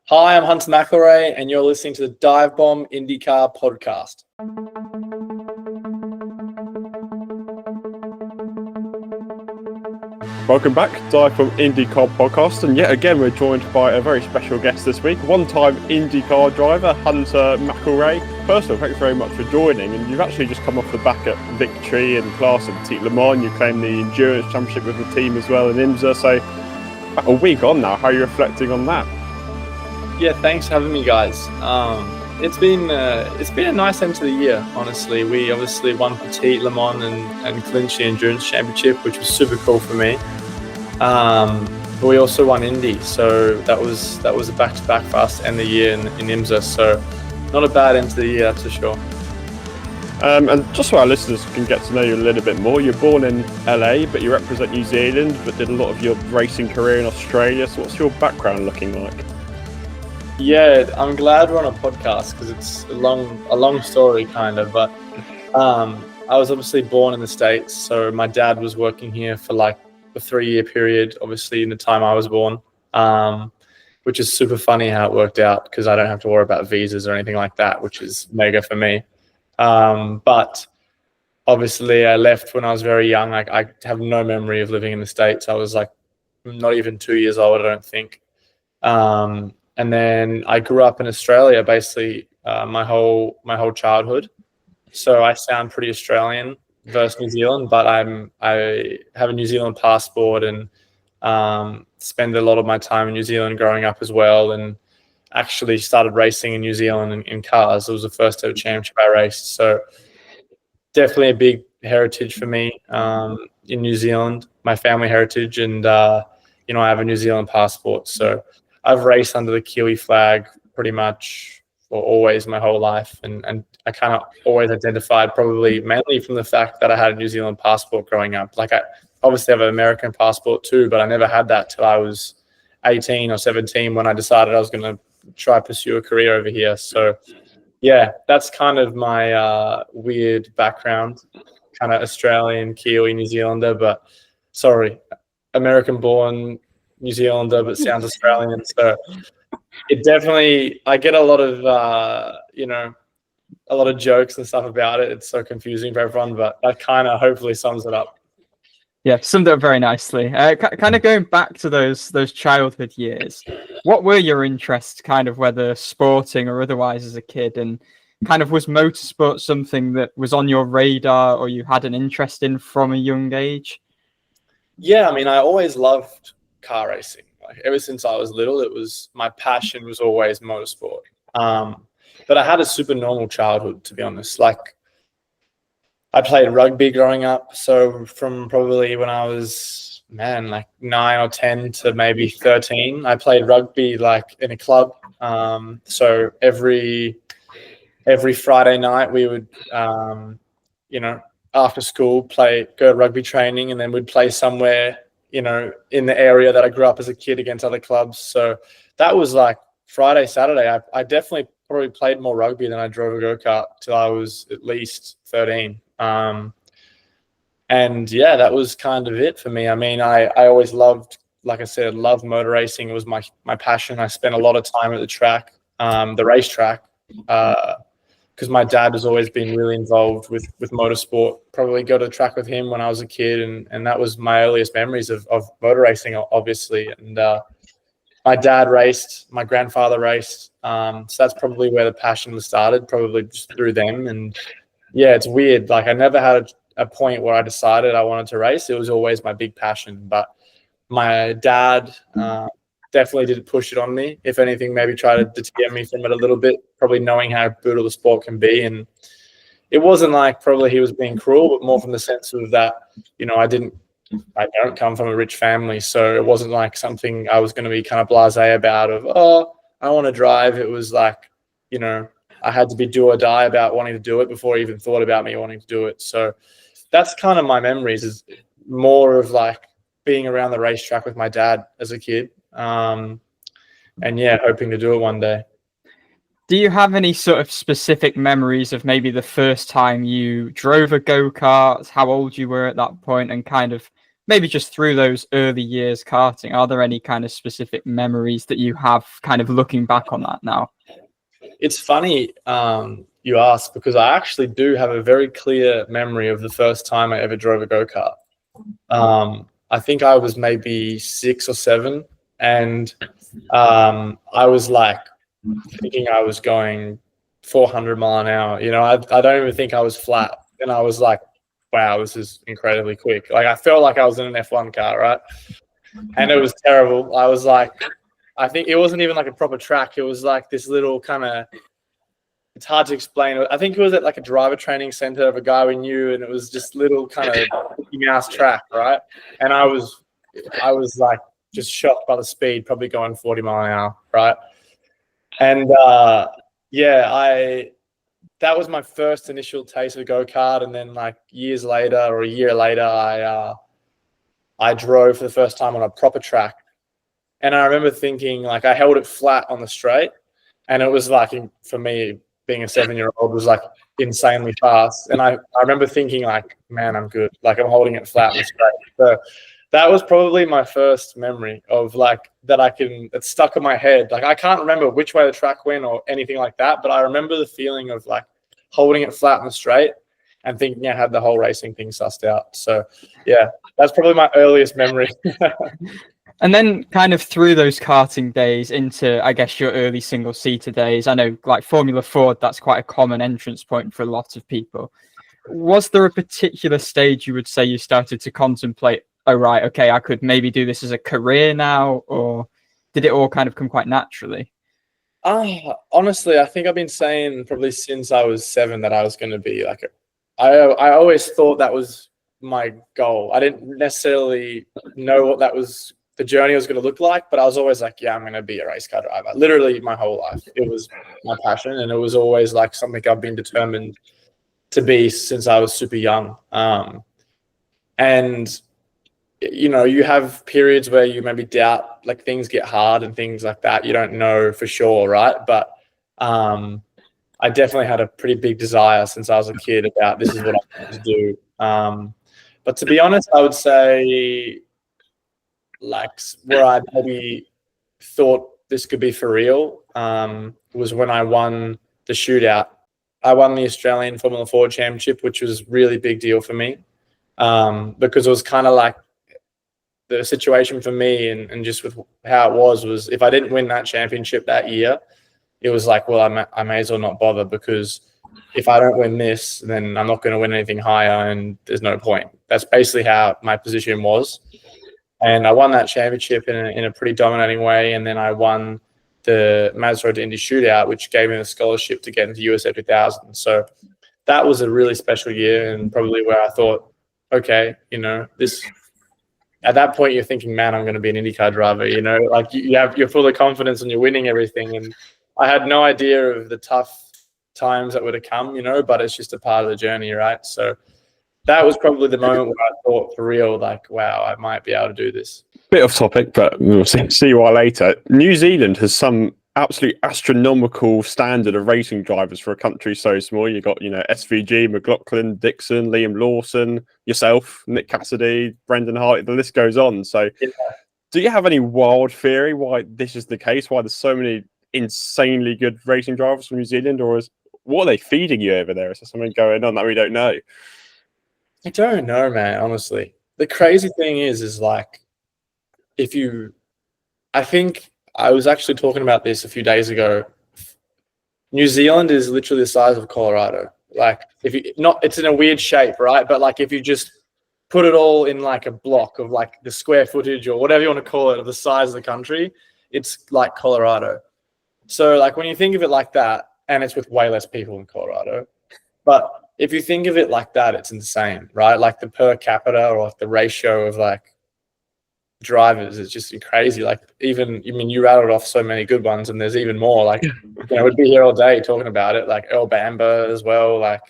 Hi, I'm Hunter McElrea, and you're listening to the DIVEBOMB IndyCar podcast. Welcome back, DIVEBOMB IndyCar podcast, and yet again we're joined by a very special guest this week, one-time IndyCar driver, Hunter McElrea. First of all, thanks very much for joining, and you've actually just come off the back at victory in class at Le Mans. You claimed the Endurance Championship with the team as well in IMSA, so a week on now, how are you reflecting on that? Yeah, thanks for having me, guys. It's been a nice end to the year, honestly. We obviously won Petit, Le Mans, and clinched the Endurance Championship, which was super cool for me. But we also won Indy, so that was a back-to-back for us to end the year in IMSA. So not a bad end to the year, that's for sure. And just so our listeners can get to know you a little bit more, you're born in LA, but you represent New Zealand, but did a lot of your racing career in Australia. So what's your background looking like? Yeah, I'm glad we're on a podcast because it's a long story kind of, but I was obviously born in the States, so my dad was working here for like a 3-year period, obviously in the time I was born, which is super funny how it worked out because I don't have to worry about visas or anything like that, which is mega for me. But obviously I left when I was very young. I have no memory of living in the States. I was like not even 2 years old, I don't think. And then I grew up in Australia, basically my whole childhood. So I sound pretty Australian versus New Zealand, but I have a New Zealand passport and spend a lot of my time in New Zealand growing up as well. And actually started racing in New Zealand in cars. It was the first ever championship I raced. So definitely a big heritage for me in New Zealand, my family heritage, and I have a New Zealand passport. So I've raced under the Kiwi flag pretty much for always my whole life. And I kind of always identified probably mainly from the fact that I had a New Zealand passport growing up. Like I obviously have an American passport too, but I never had that till I was 18 or 17 when I decided I was going to try pursue a career over here. So yeah, that's kind of my weird background, kind of Australian, Kiwi, New Zealander, but sorry, American born New Zealander, but sounds Australian. So it definitely, I get a lot of, a lot of jokes and stuff about it. It's so confusing for everyone, but that kind of hopefully sums it up. Yeah, summed it up very nicely. Kind of going back to those childhood years, what were your interests, kind of whether sporting or otherwise as a kid? And kind of was motorsport something that was on your radar or you had an interest in from a young age? Yeah, I mean, I always loved car racing. Like ever since I was little, my passion was always motorsport. But I had a super normal childhood, to be honest. Like I played rugby growing up. So from probably when I was, like 9 or 10 to maybe 13, I played rugby like in a club. So every Friday night we would, after school go to rugby training, and then we'd play somewhere, in the area that I grew up as a kid against other clubs. So that was like Friday, Saturday. I definitely probably played more rugby than I drove a go-kart till I was at least 13. And yeah, that was kind of it for me. I mean, I always loved, like I said, loved motor racing. It was my passion. I spent a lot of time at the track, the racetrack, because my dad has always been really involved with motorsport. Probably go to the track with him when I was a kid, and that was my earliest memories of motor racing, obviously. And my dad raced, my grandfather raced, so that's probably where the passion was started, probably just through them. And yeah, it's weird. Like I never had a point where I decided I wanted to race. It was always my big passion, but my dad definitely did push it on me. If anything, maybe try to deter me from it a little bit, probably knowing how brutal the sport can be. And it wasn't like probably he was being cruel, but more from the sense of that, I don't come from a rich family. So it wasn't like something I was going to be kind of blasé about I want to drive. It was like, I had to be do or die about wanting to do it before I even thought about me wanting to do it. So that's kind of my memories, is more of like being around the racetrack with my dad as a kid. And yeah, hoping to do it one day. Do you have any sort of specific memories of maybe the first time you drove a go-kart, how old you were at that point, and kind of maybe just through those early years karting, are there any kind of specific memories that you have kind of looking back on that now? It's funny you ask, because I actually do have a very clear memory of the first time I ever drove a go-kart. I think I was maybe 6 or 7, and I was like thinking I was going 400 mile an hour. You know, I don't even think I was flat, and I was like, wow, this is incredibly quick. Like, I felt like I was in an F1 car, right? And it was terrible. I was like, I think it wasn't even like a proper track. It was like this little kind of, it's hard to explain. I think it was at like a driver training center of a guy we knew, and it was just little kind of Mickey Mouse track, right? And I was like just shocked by the speed, probably going 40 mile an hour, right? And that was my first initial taste of a go-kart. And then like years later, or a year later, I drove for the first time on a proper track. And I remember thinking, like, I held it flat on the straight, and it was like, for me, being a 7-year-old, was like insanely fast. And I remember thinking, like, man, I'm good. Like, I'm holding it flat on the straight. So that was probably my first memory of like it's stuck in my head. Like, I can't remember which way the track went or anything like that, but I remember the feeling of like holding it flat on the straight and thinking I had the whole racing thing sussed out. So yeah, that's probably my earliest memory. And then kind of through those karting days into, I guess, your early single-seater days, I know like Formula Ford, that's quite a common entrance point for a lot of people. Was there a particular stage you would say you started to contemplate, oh, right, okay, I could maybe do this as a career now, or did it all kind of come quite naturally? Honestly, I think I've been saying probably since I was 7 that I was going to be like I always thought that was my goal. I didn't necessarily know what the journey was going to look like, but I was always like, yeah, I'm going to be a race car driver. Literally my whole life. It was my passion, and it was always like something I've been determined to be since I was super young. And, you know, you have periods where you maybe doubt, like things get hard and things like that. You don't know for sure, right? But I definitely had a pretty big desire since I was a kid about this is what I want to do. But to be honest, I would say, like, where I maybe thought this could be for real was when I won the shootout. I won the Australian Formula Ford Championship, which was a really big deal for me because it was kind of like the situation for me and just with how it was if I didn't win that championship that year, it was like, well, I may as well not bother, because if I don't win this, then I'm not going to win anything higher and there's no point. That's basically how my position was. And I won that championship in a pretty dominating way. And then I won the Mazda to Indy shootout, which gave me the scholarship to get into USF 2000. So that was a really special year, and probably where I thought, okay, you know, at that point you're thinking, man, I'm going to be an IndyCar driver, you know, like you're full of confidence and you're winning everything. And I had no idea of the tough times that would have come, you know, but it's just a part of the journey, right? So that was probably the moment where I thought for real, like, wow, I might be able to do this. Bit off topic, but we'll see why later. New Zealand has some absolutely astronomical standard of racing drivers for a country so small. You got, you know, SVG, McLaughlin, Dixon, Liam Lawson, yourself, Nick Cassidy, Brendan Hartley, the list goes on. So yeah. Do you have any wild theory why this is the case? Why there's so many insanely good racing drivers from New Zealand? Or what are they feeding you over there? Is there something going on that we don't know? I don't know, man, honestly. The crazy thing is like, I think I was actually talking about this a few days ago. New Zealand is literally the size of Colorado. Like, it's in a weird shape, right? But like, if you just put it all in like a block of like the square footage or whatever you want to call it, of the size of the country, it's like Colorado. So like, when you think of it like that, and it's with way less people in Colorado, but if you think of it like that, it's insane, right? Like the per capita or like the ratio of like drivers is just crazy. Like, even, I mean, you rattled off so many good ones, and there's even more. Like, you know, we'd be here all day talking about it. Like Earl Bamber as well. Like,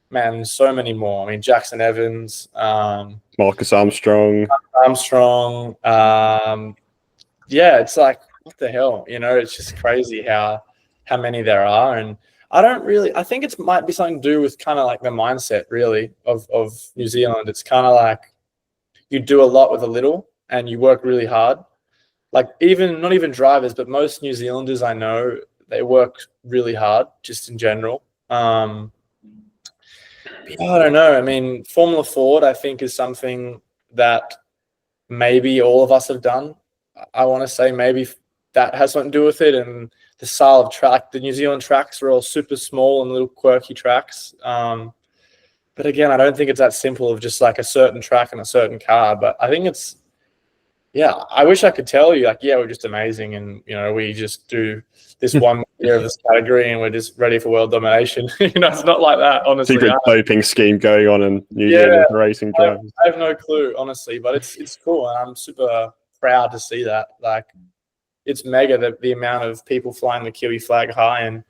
man, so many more. I mean, Jackson Evans, Marcus Armstrong. Yeah, it's like, what the hell? You know, it's just crazy how many there are. And I think it might be something to do with kind of like the mindset really of New Zealand. It's kind of like, you do a lot with a little and you work really hard. Like not even drivers, but most New Zealanders I know, they work really hard just in general. I don't know. I mean, Formula Ford, I think, is something that maybe all of us have done. I want to say maybe that has something to do with it. And the style of track, the New Zealand tracks are all super small and little quirky tracks. But again, I don't think it's that simple of just like a certain track and a certain car. But I think it's, yeah, I wish I could tell you, like, yeah, we're just amazing. And, we just do this one year of this category and we're just ready for world domination. It's not like that, honestly. Secret doping scheme going on in New Zealand racing drivers. I have no clue, honestly, but it's cool. And I'm super proud to see that. Like, it's mega, the amount of people flying the Kiwi flag high. And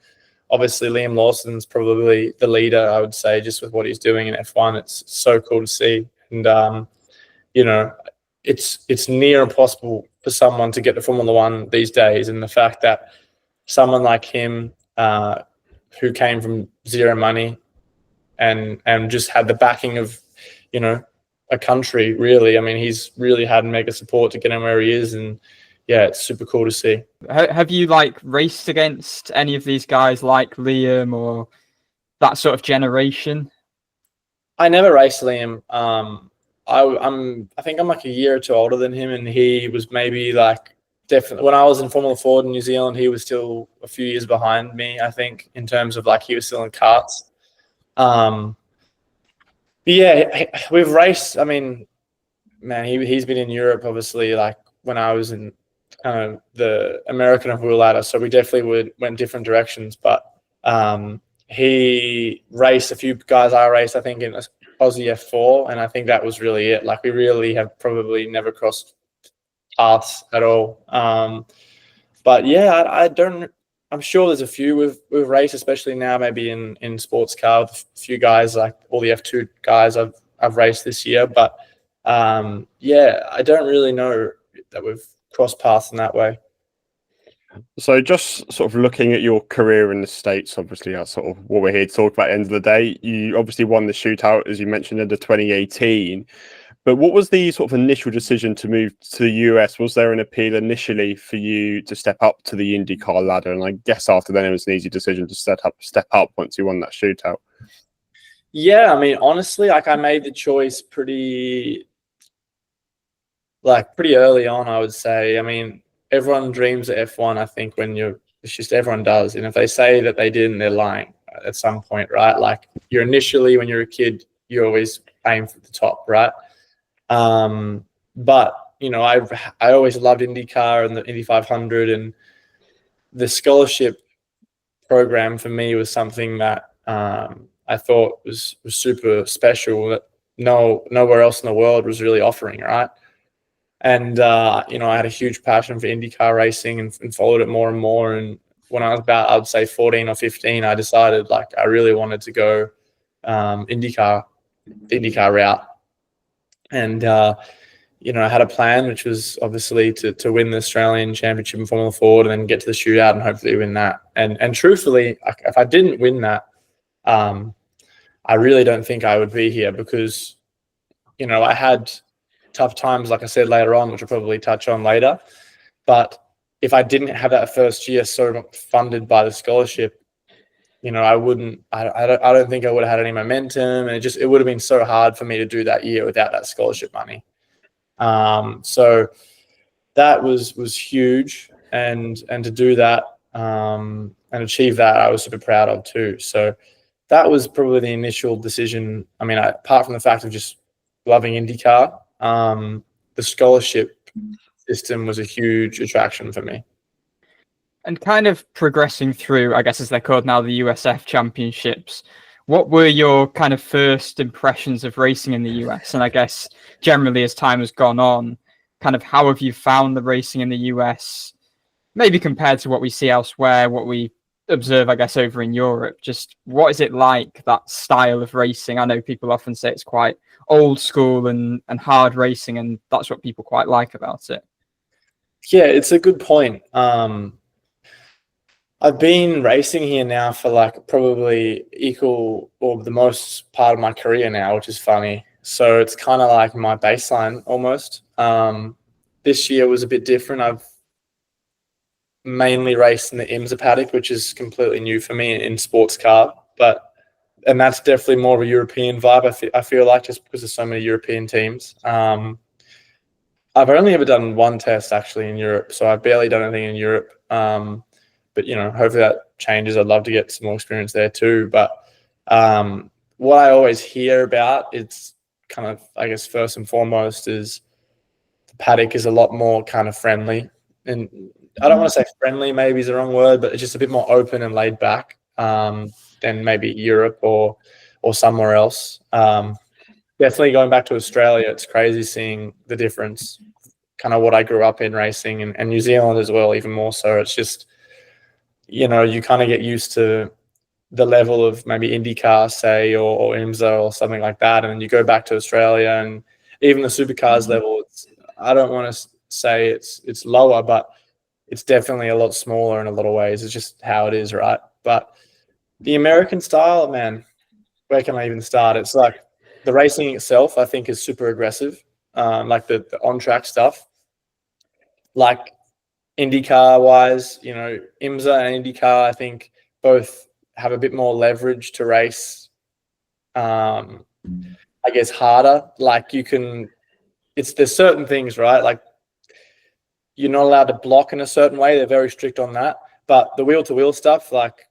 obviously Liam Lawson's probably the leader, I would say, just with what he's doing in F1. It's so cool to see. And, it's near impossible for someone to get to Formula One these days. And the fact that someone like him, who came from zero money and just had the backing of, a country, really. I mean, he's really had mega support to get him where he is. And yeah, it's super cool to see. Have you raced against any of these guys like Liam or that sort of generation? I never raced Liam. I think I'm like a year or two older than him, and he was maybe definitely when I was in Formula Ford in New Zealand, he was still a few years behind me, I think, in terms of he was still in karts. But yeah, we've raced. I mean, man, he's been in Europe, obviously, when I was in kind of the American of wheel ladder. So we definitely went different directions. But he raced a few guys I raced, I think, in Aussie F4, and I think that was really it. We really have probably never crossed paths at all. But yeah, I'm sure there's a few we've raced, especially now maybe in sports car with a few guys, like all the F2 guys I've raced this year. But yeah, I don't really know that we've crossed paths in that way. So just sort of looking at your career in the States, obviously that's sort of what we're here to talk about at the end of the day. You obviously won the shootout, as you mentioned, in the 2018. But what was the sort of initial decision to move to the US? Was there an appeal initially for you to step up to the IndyCar ladder? And I guess after then it was an easy decision to step up once you won that shootout. Yeah, I mean, honestly, I made the choice pretty early on, I would say. I mean, everyone dreams of F1, I think, it's just everyone does. And if they say that they didn't, they're lying at some point, right? You're initially, when you're a kid, you always aim for the top, right? But, I always loved IndyCar and the Indy 500, and the scholarship program for me was something that I thought was super special, that nowhere else in the world was really offering, right? And, I had a huge passion for IndyCar racing and followed it more and more. And when I was about, I'd say 14 or 15, I decided I really wanted to go IndyCar route. And, I had a plan, which was obviously to win the Australian Championship in Formula Ford and then get to the shootout and hopefully win that. And truthfully, if I didn't win that, I really don't think I would be here because, I had tough times, like I said later on, which I'll probably touch on later. But if I didn't have that first year sort of funded by the scholarship, I don't think I would have had any momentum, and it would have been so hard for me to do that year without that scholarship money. So that was huge, and to do that and achieve that, I was super proud of too. So that was probably the initial decision. I mean, apart from the fact of just loving IndyCar, the scholarship system was a huge attraction for me. And kind of progressing through, I guess as they're called now, the USF Championships, what were your kind of first impressions of racing in the US? And I guess generally as time has gone on, kind of how have you found the racing in the US, maybe compared to what we see elsewhere, what we observe, I guess, over in Europe? Just what is it like, that style of racing? I know people often say it's quite old school and hard racing, and that's what people quite like about it. Yeah, it's a good point. I've been racing here now for probably equal or the most part of my career now, which is funny. So it's kind of like my baseline almost. This year was a bit different. I've mainly raced in the IMSA paddock, which is completely new for me in sports car, and that's definitely more of a European vibe. I feel like, just because there's so many European teams. I've only ever done one test actually in Europe, so I've barely done anything in Europe. But hopefully that changes. I'd love to get some more experience there too. But what I always hear about, it's kind of, I guess, first and foremost, is the paddock is a lot more kind of friendly. And I don't want to say friendly, maybe is the wrong word, but it's just a bit more open and laid back than maybe Europe or somewhere else. Definitely going back to Australia, it's crazy seeing the difference, kind of what I grew up in racing, and New Zealand as well, even more so. It's just, you kind of get used to the level of maybe IndyCar, say, or IMSA or something like that. And then you go back to Australia, and even the supercars level, I don't want to say it's lower, but it's definitely a lot smaller in a lot of ways. It's just how it is, right? But the American style, man, where can I even start? It's like the racing itself, I think, is super aggressive. Like the on-track stuff. Like IndyCar-wise, IMSA and IndyCar, I think, both have a bit more leverage to race, I guess, harder. Like there's certain things, right? Like you're not allowed to block in a certain way. They're very strict on that. But the wheel-to-wheel stuff, like,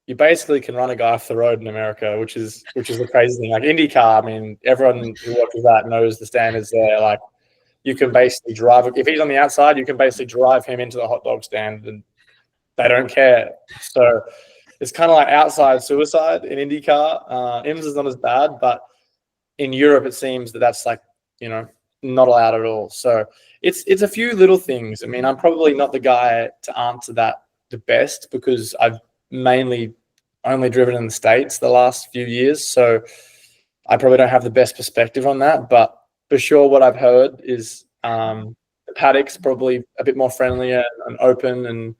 you basically can run a guy off the road in America, which is the crazy thing. Like IndyCar, I mean, everyone who watches that knows the standards there. Like, you can basically drive, if he's on the outside, you can basically drive him into the hot dog stand, and they don't care. So it's kind of like outside suicide in IndyCar. IMSA's not as bad, but in Europe, it seems that's like, not allowed at all. So it's a few little things. I mean, I'm probably not the guy to answer that the best, because I've mainly only driven in the States the last few years. So I probably don't have the best perspective on that. But for sure, what I've heard is the paddock's probably a bit more friendly and open and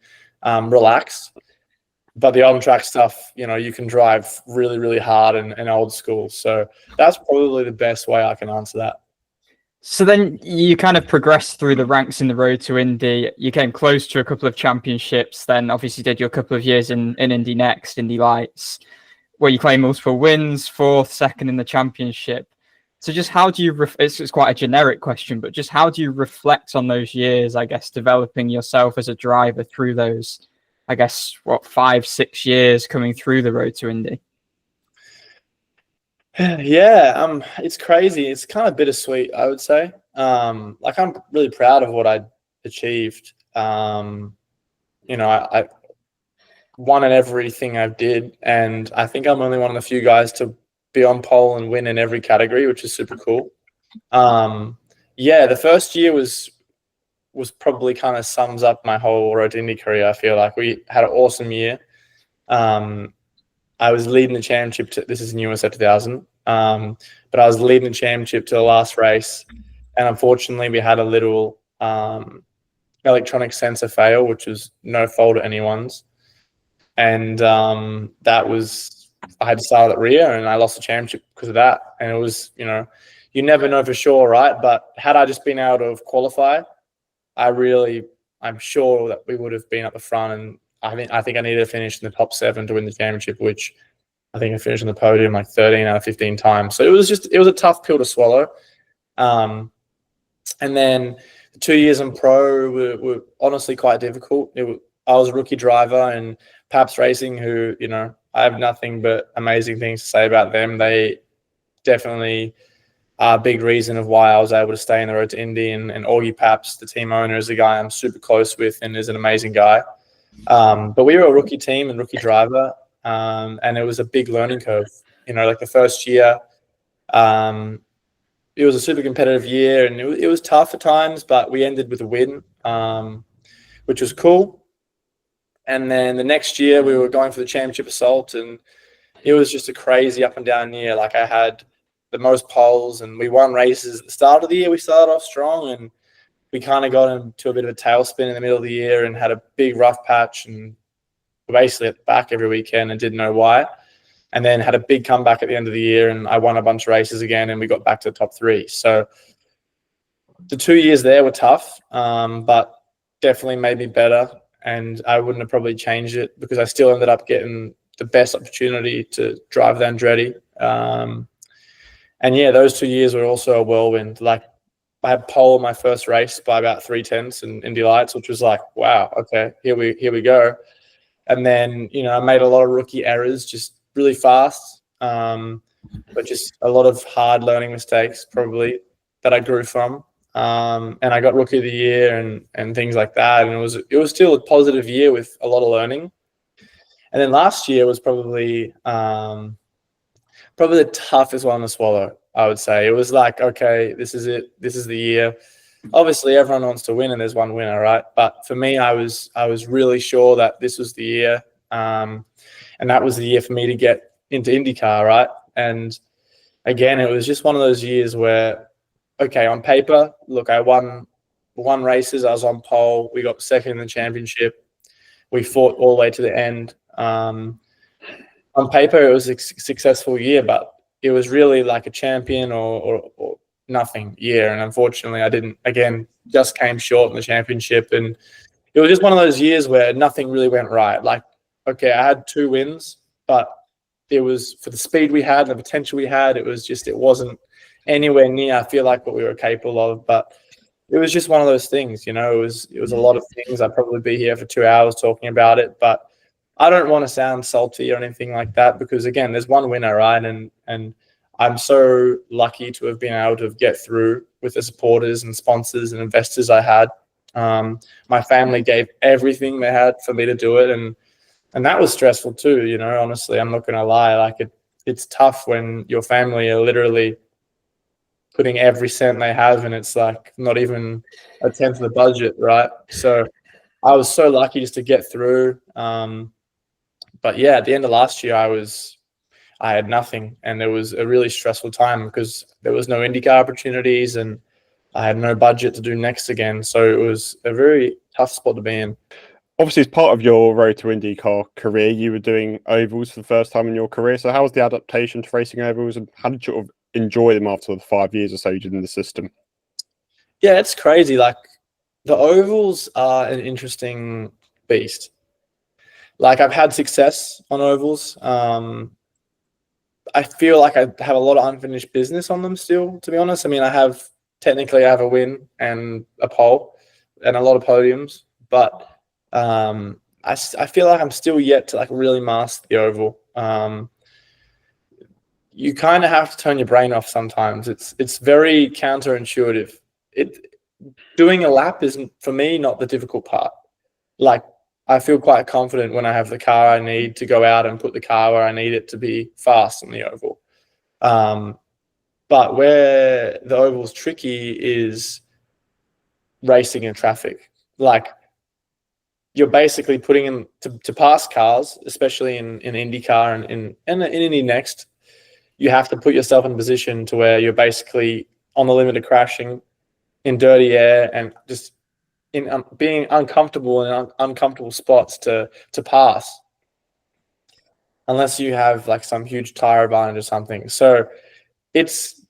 relaxed. But the on-track stuff, you can drive really, really hard and old school. So that's probably the best way I can answer that. So then you kind of progressed through the ranks in the road to Indy. You came close to a couple of championships, then obviously did your couple of years in Indy Next, Indy Lights, where you claimed multiple wins, 4th, 2nd in the championship. So just how do you, it's quite a generic question, but just how do you reflect on those years, I guess, developing yourself as a driver through those, I guess, 5-6 years coming through the road to Indy? Yeah, it's crazy. It's kind of bittersweet, I would say. Like, I'm really proud of what I achieved. I won at everything I did, and I think I'm only one of the few guys to be on pole and win in every category, which is super cool. The first year was probably kind of sums up my whole road to Indy career. I feel like we had an awesome year. I was leading the championship this is in USF 2000, but I was leading the championship to the last race, and unfortunately we had a little electronic sensor fail, which was no fault of anyone's, and that was, I had to start at rear, and I lost the championship because of that. And it was, you never know for sure, right? But had I just been able to qualify, I'm sure that we would have been at the front, and I think I needed to finish in the top 7 to win the championship, which I think I finished on the podium like 13 out of 15 times. So it was a tough pill to swallow. And then the 2 years in pro were honestly quite difficult. I was a rookie driver, and Paps Racing, who, I have nothing but amazing things to say about them. They definitely are a big reason of why I was able to stay in the road to Indy. And Augie Paps, the team owner, is a guy I'm super close with and is an amazing guy. But we were a rookie team and rookie driver, and it was a big learning curve. Like the first year, it was a super competitive year, and it was tough at times, but we ended with a win, which was cool. And then the next year we were going for the championship assault, and it was just a crazy up and down year. Like, I had the most poles, and we won races at the start of the year. We started off strong, and we kind of got into a bit of a tailspin in the middle of the year and had a big rough patch, and basically at the back every weekend and didn't know why. and then had a big comeback at the end of the year, and I won a bunch of races again, and we got back to the top 3. So the 2 years there were tough, but definitely made me better, and I wouldn't have probably changed it because I still ended up getting the best opportunity to drive the Andretti. And yeah, those 2 years were also a whirlwind. Like, I had pole my first race by about 3/10 in Indy Lights, which was like, wow, okay, here we go. And then, you know, I made a lot of rookie errors, just really fast, but just a lot of hard learning mistakes probably that I grew from. And I got rookie of the year and things like that. And it was still a positive year with a lot of learning. And then last year was probably the toughest one to swallow, I would say. It was like, okay, this is it. This is the year. Obviously, everyone wants to win, and there's one winner, right? But for me, I was really sure that this was the year, and that was the year for me to get into IndyCar, right? And again, it was just one of those years where, okay, on paper, look, I won races. I was on pole. We got second in the championship. We fought all the way to the end. On paper, it was a successful year, but it was really like a champion or nothing year. And unfortunately, I didn't, again, just came short in the championship. And it was just one of those years where nothing really went right. Like, okay, I had 2 wins, but it was for the speed we had and the potential we had, it wasn't anywhere near, I feel like, what we were capable of. But it was just one of those things, you know, it was a lot of things. I'd probably be here for 2 hours talking about it, but I don't want to sound salty or anything like that because, again, there's one winner, right? And I'm so lucky to have been able to get through with the supporters and sponsors and investors I had. My family gave everything they had for me to do it, and that was stressful too, you know, honestly. I'm not going to lie. Like, it's tough when your family are literally putting every cent they have, and it's like not even a tenth of the budget, right? So I was so lucky just to get through. But yeah, at the end of last year, I had nothing, and there was a really stressful time because there was no IndyCar opportunities, and I had no budget to do next again. So it was a very tough spot to be in. Obviously, as part of your road to IndyCar career, you were doing ovals for the first time in your career. So how was the adaptation to racing ovals, and how did you sort of enjoy them after the 5 years or so you did in the system? Yeah, it's crazy. Like, the ovals are an interesting beast. Like, I've had success on ovals. I feel like I have a lot of unfinished business on them still, to be honest. I mean, I have a win and a pole and a lot of podiums, but I feel like I'm still yet to like really master the oval. You kind of have to turn your brain off sometimes. It's very counterintuitive. Doing a lap is, for me, not the difficult part. Like, I feel quite confident when I have the car I need to go out and put the car where I need it to be fast on the oval. But where the oval's tricky is racing in traffic. Like, you're basically putting in to pass cars, especially in IndyCar and in Indy Next. You have to put yourself in a position to where you're basically on the limit of crashing in dirty air and just in being uncomfortable in uncomfortable spots to pass, unless you have like some huge tire advantage or something. So it's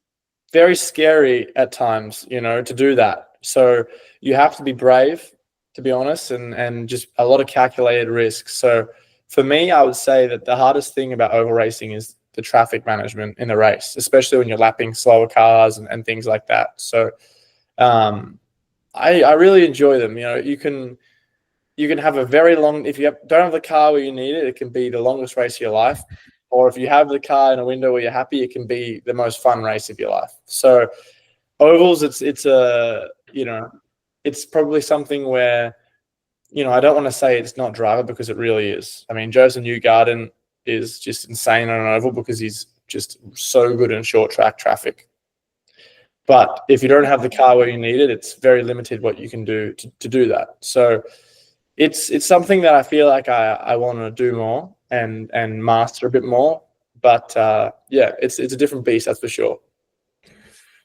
very scary at times, you know, to do that. So you have to be brave, to be honest, and just a lot of calculated risks. So for me, I would say that the hardest thing about oval racing is the traffic management in the race, especially when you're lapping slower cars and things like that. So I really enjoy them. You know, you can have a very long, if you don't have the car where you need it, it can be the longest race of your life. Or if you have the car in a window where you're happy, it can be the most fun race of your life. So ovals, it's probably something where, you know, I don't want to say it's not driver because it really is. I mean, Joseph Newgarden is just insane on an oval because he's just so good in short track traffic. But if you don't have the car where you need it, it's very limited what you can do to do that. So it's something that I feel like I want to do more and master a bit more. But yeah, it's a different beast, that's for sure.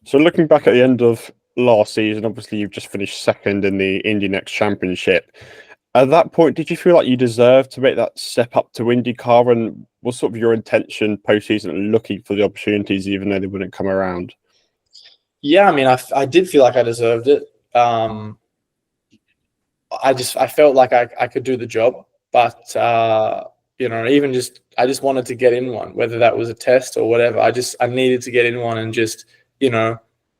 So looking back at the end of last season, obviously you've just finished second in the Indy Next Championship. At that point, did you feel like you deserved to make that step up to IndyCar? And was sort of your intention post-season, looking for the opportunities, even though they wouldn't come around? Yeah, I mean, I did feel like I deserved it. I felt like I could do the job, but you know, I just wanted to get in one, whether that was a test or whatever. I needed to get in one, and just, you know,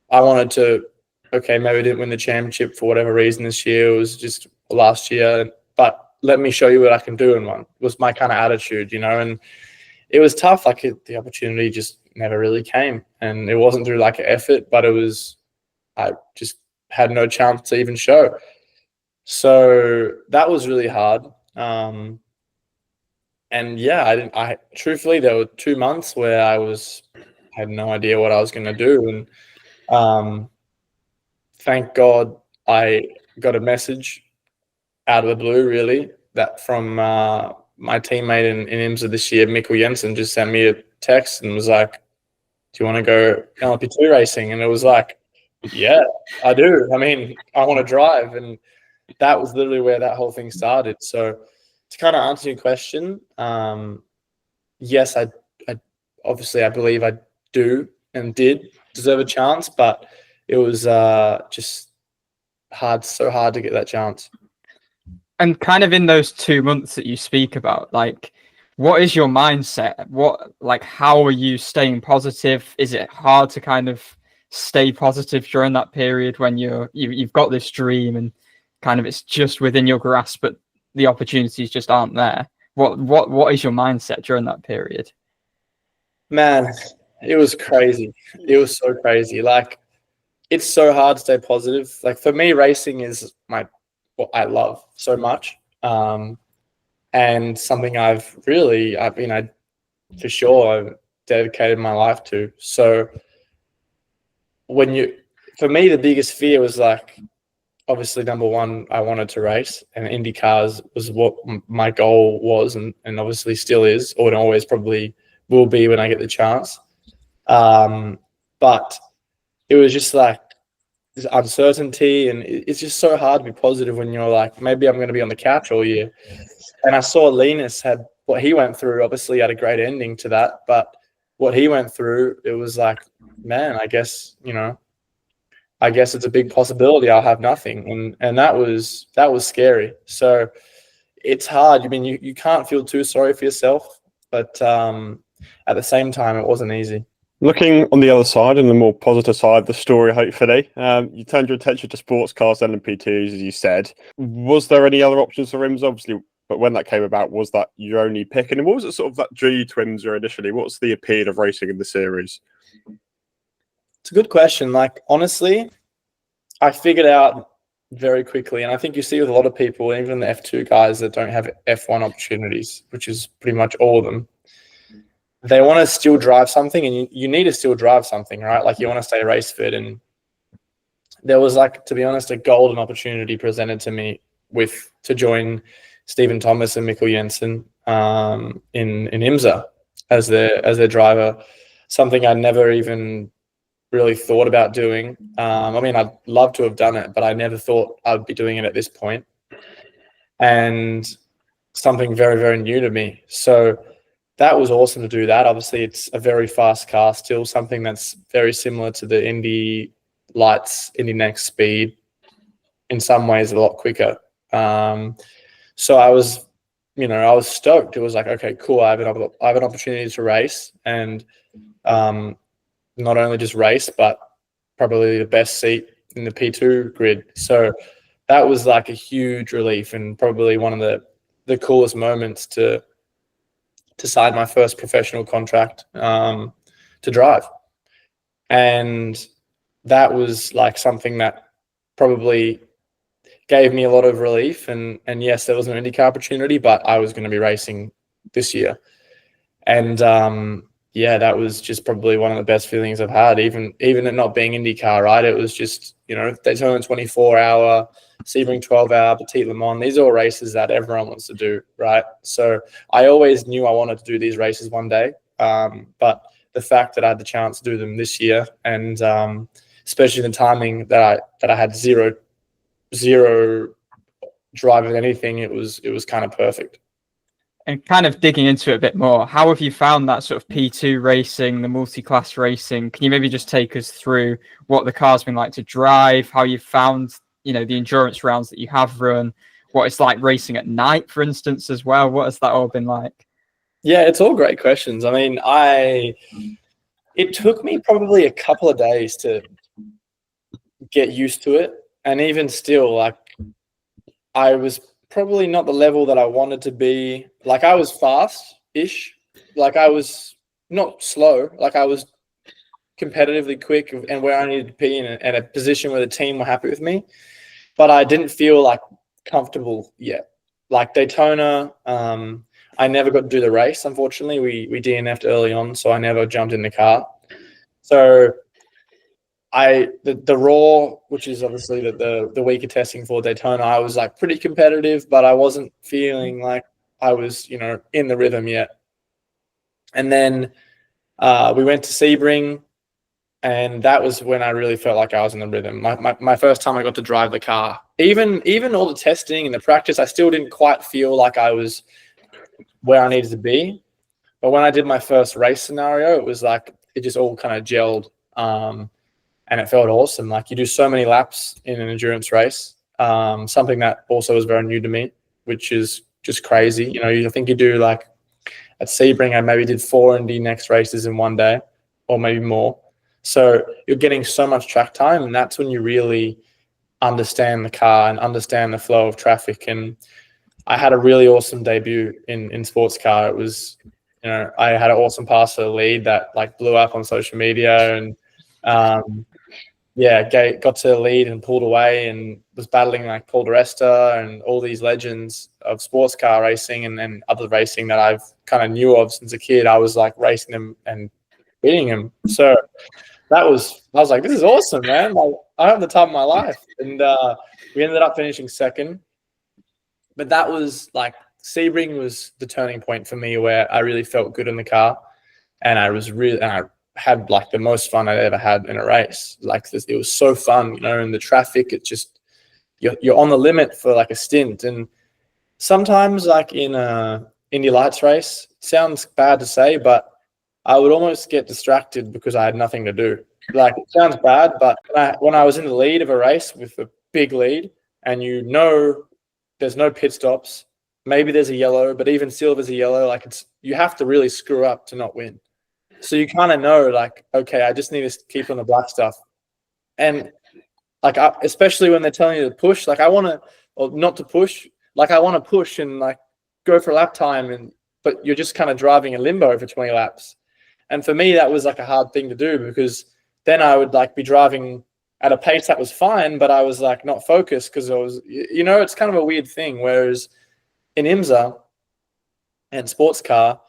I wanted to. Okay, maybe I didn't win the championship for whatever reason this year. It was just last year, but let me show you what I can do in one. Was my kind of attitude, you know, and it was tough. Like the opportunity just never really came, and it wasn't through like an effort, but I just had no chance to even show. So that was really hard. And yeah, I truthfully, there were 2 months where I had no idea what I was going to do. And thank God I got a message out of the blue, really, that from my teammate in IMSA this year, McElrea, just sent me a text and was like, do you want to go LMP2 racing? And it was like, yeah, I do. I mean, I want to drive. And that was literally where that whole thing started. So to kind of answer your question, yes, I obviously I believe I do and did deserve a chance, but it was just so hard to get that chance. And kind of in those 2 months that you speak about, like, what is your mindset? How are you staying positive? Is it hard to kind of stay positive during that period when you've got this dream and kind of it's just within your grasp, but the opportunities just aren't there? What is your mindset during that period? Man, it was crazy. It was so crazy. Like, it's so hard to stay positive. Like, for me, racing is what I love so much, and something I've for sure I've dedicated my life to. So for me, the biggest fear was like, obviously, number one, I wanted to race, and IndyCars was what my goal was, and obviously still is, or always probably will be when I get the chance. But it was just like this uncertainty, and it's just so hard to be positive when you're like, maybe I'm going to be on the couch all year. And I saw Linus had what he went through, obviously had a great ending to that, but what he went through, it was like, man, I guess it's a big possibility I'll have nothing. And that was scary. So it's hard. I mean, you can't feel too sorry for yourself, but at the same time, it wasn't easy. Looking on the other side and the more positive side of the story, hopefully, you turned your attention to sports cars, LMP2s, as you said. Was there any other options for IMSA? Obviously, but when that came about, was that your only pick? And what was it sort of that drew you to IMSA initially? What's the appeal of racing in the series? It's a good question. Like, honestly, I figured out very quickly, and I think you see with a lot of people, even the F2 guys that don't have F1 opportunities, which is pretty much all of them, they want to still drive something, and you need to still drive something, right? Like, you want to stay race fit. And there was, like, to be honest, a golden opportunity presented to me to join Stephen Thomas and Mikkel Jensen in IMSA as their driver. Something I never even really thought about doing. I mean, I'd love to have done it, but I never thought I'd be doing it at this point. And something very, very new to me. So that was awesome to do that. Obviously, it's a very fast car still, something that's very similar to the Indy Lights, Indy Next speed, in some ways a lot quicker. So I was stoked. It was like, okay, cool. I have an opportunity to race, and not only just race, but probably the best seat in the P2 grid. So that was like a huge relief, and probably one of the coolest moments to sign my first professional contract to drive. And that was like something that probably gave me a lot of relief. And yes, there was an IndyCar opportunity, but I was going to be racing this year. And yeah, that was just probably one of the best feelings I've had, even it not being IndyCar, right? It was just, Daytona 24-hour, Sebring 12-hour, Petit Le Mans. These are all races that everyone wants to do, right? So I always knew I wanted to do these races one day. But the fact that I had the chance to do them this year, and especially the timing that I had zero drive of anything, it was kind of perfect. And kind of digging into it a bit more, how have you found that sort of P2 racing, the multi-class racing? Can you maybe just take us through what the car's been like to drive, how you've found, the endurance rounds that you have run, what it's like racing at night, for instance, as well? What has that all been like? Yeah, it's all great questions. I mean, it took me probably a couple of days to get used to it. And even still, like, I was probably not the level that I wanted to be. Like, I was fast-ish. Like, I was not slow. Like, I was competitively quick and where I needed to be in a position where the team were happy with me. But I didn't feel, like, comfortable yet. Like, Daytona, I never got to do the race, unfortunately. We DNF'd early on, so I never jumped in the car. So the raw, which is obviously the weaker testing for Daytona, I was like pretty competitive, but I wasn't feeling like I was, in the rhythm yet. And then we went to Sebring, and that was when I really felt like I was in the rhythm. My first time I got to drive the car, even all the testing and the practice, I still didn't quite feel like I was where I needed to be. But when I did my first race scenario, it was like it just all kind of gelled. And it felt awesome. Like, you do so many laps in an endurance race, something that also was very new to me, which is just crazy. I think you do, like, at Sebring, I maybe did 4 Indy next races in one day, or maybe more. So you're getting so much track time, and that's when you really understand the car and understand the flow of traffic. And I had a really awesome debut in sports car. It was, I had an awesome pass to the lead that, like, blew up on social media, and got to the lead and pulled away and was battling like Paul DeResta and all these legends of sports car racing and other racing that I've kind of knew of since a kid. I was like racing them and beating them. So I was like, this is awesome, man. Like, I had the time of my life. And we ended up finishing second. But that was like, Sebring was the turning point for me where I really felt good in the car. And I had like the most fun I'd ever had in a race. Like, it was so fun, in the traffic. It just, you're on the limit for like a stint. And sometimes, like in a Indy Lights race, it sounds bad to say, but I would almost get distracted because I had nothing to do. Like, it sounds bad, but when I was in the lead of a race with a big lead, and there's no pit stops, maybe there's a yellow, but even still, there's a yellow. Like, you have to really screw up to not win. So you kind of know, like, okay, I just need to keep on the black stuff. And like, especially when they're telling you to push, like, I want to, or not to push, like, I want to push and like go for lap time, but you're just kind of driving in limbo for 20 laps. And for me, that was like a hard thing to do, because then I would like be driving at a pace that was fine, but I was like not focused because I was, it's kind of a weird thing. Whereas in IMSA and sports car,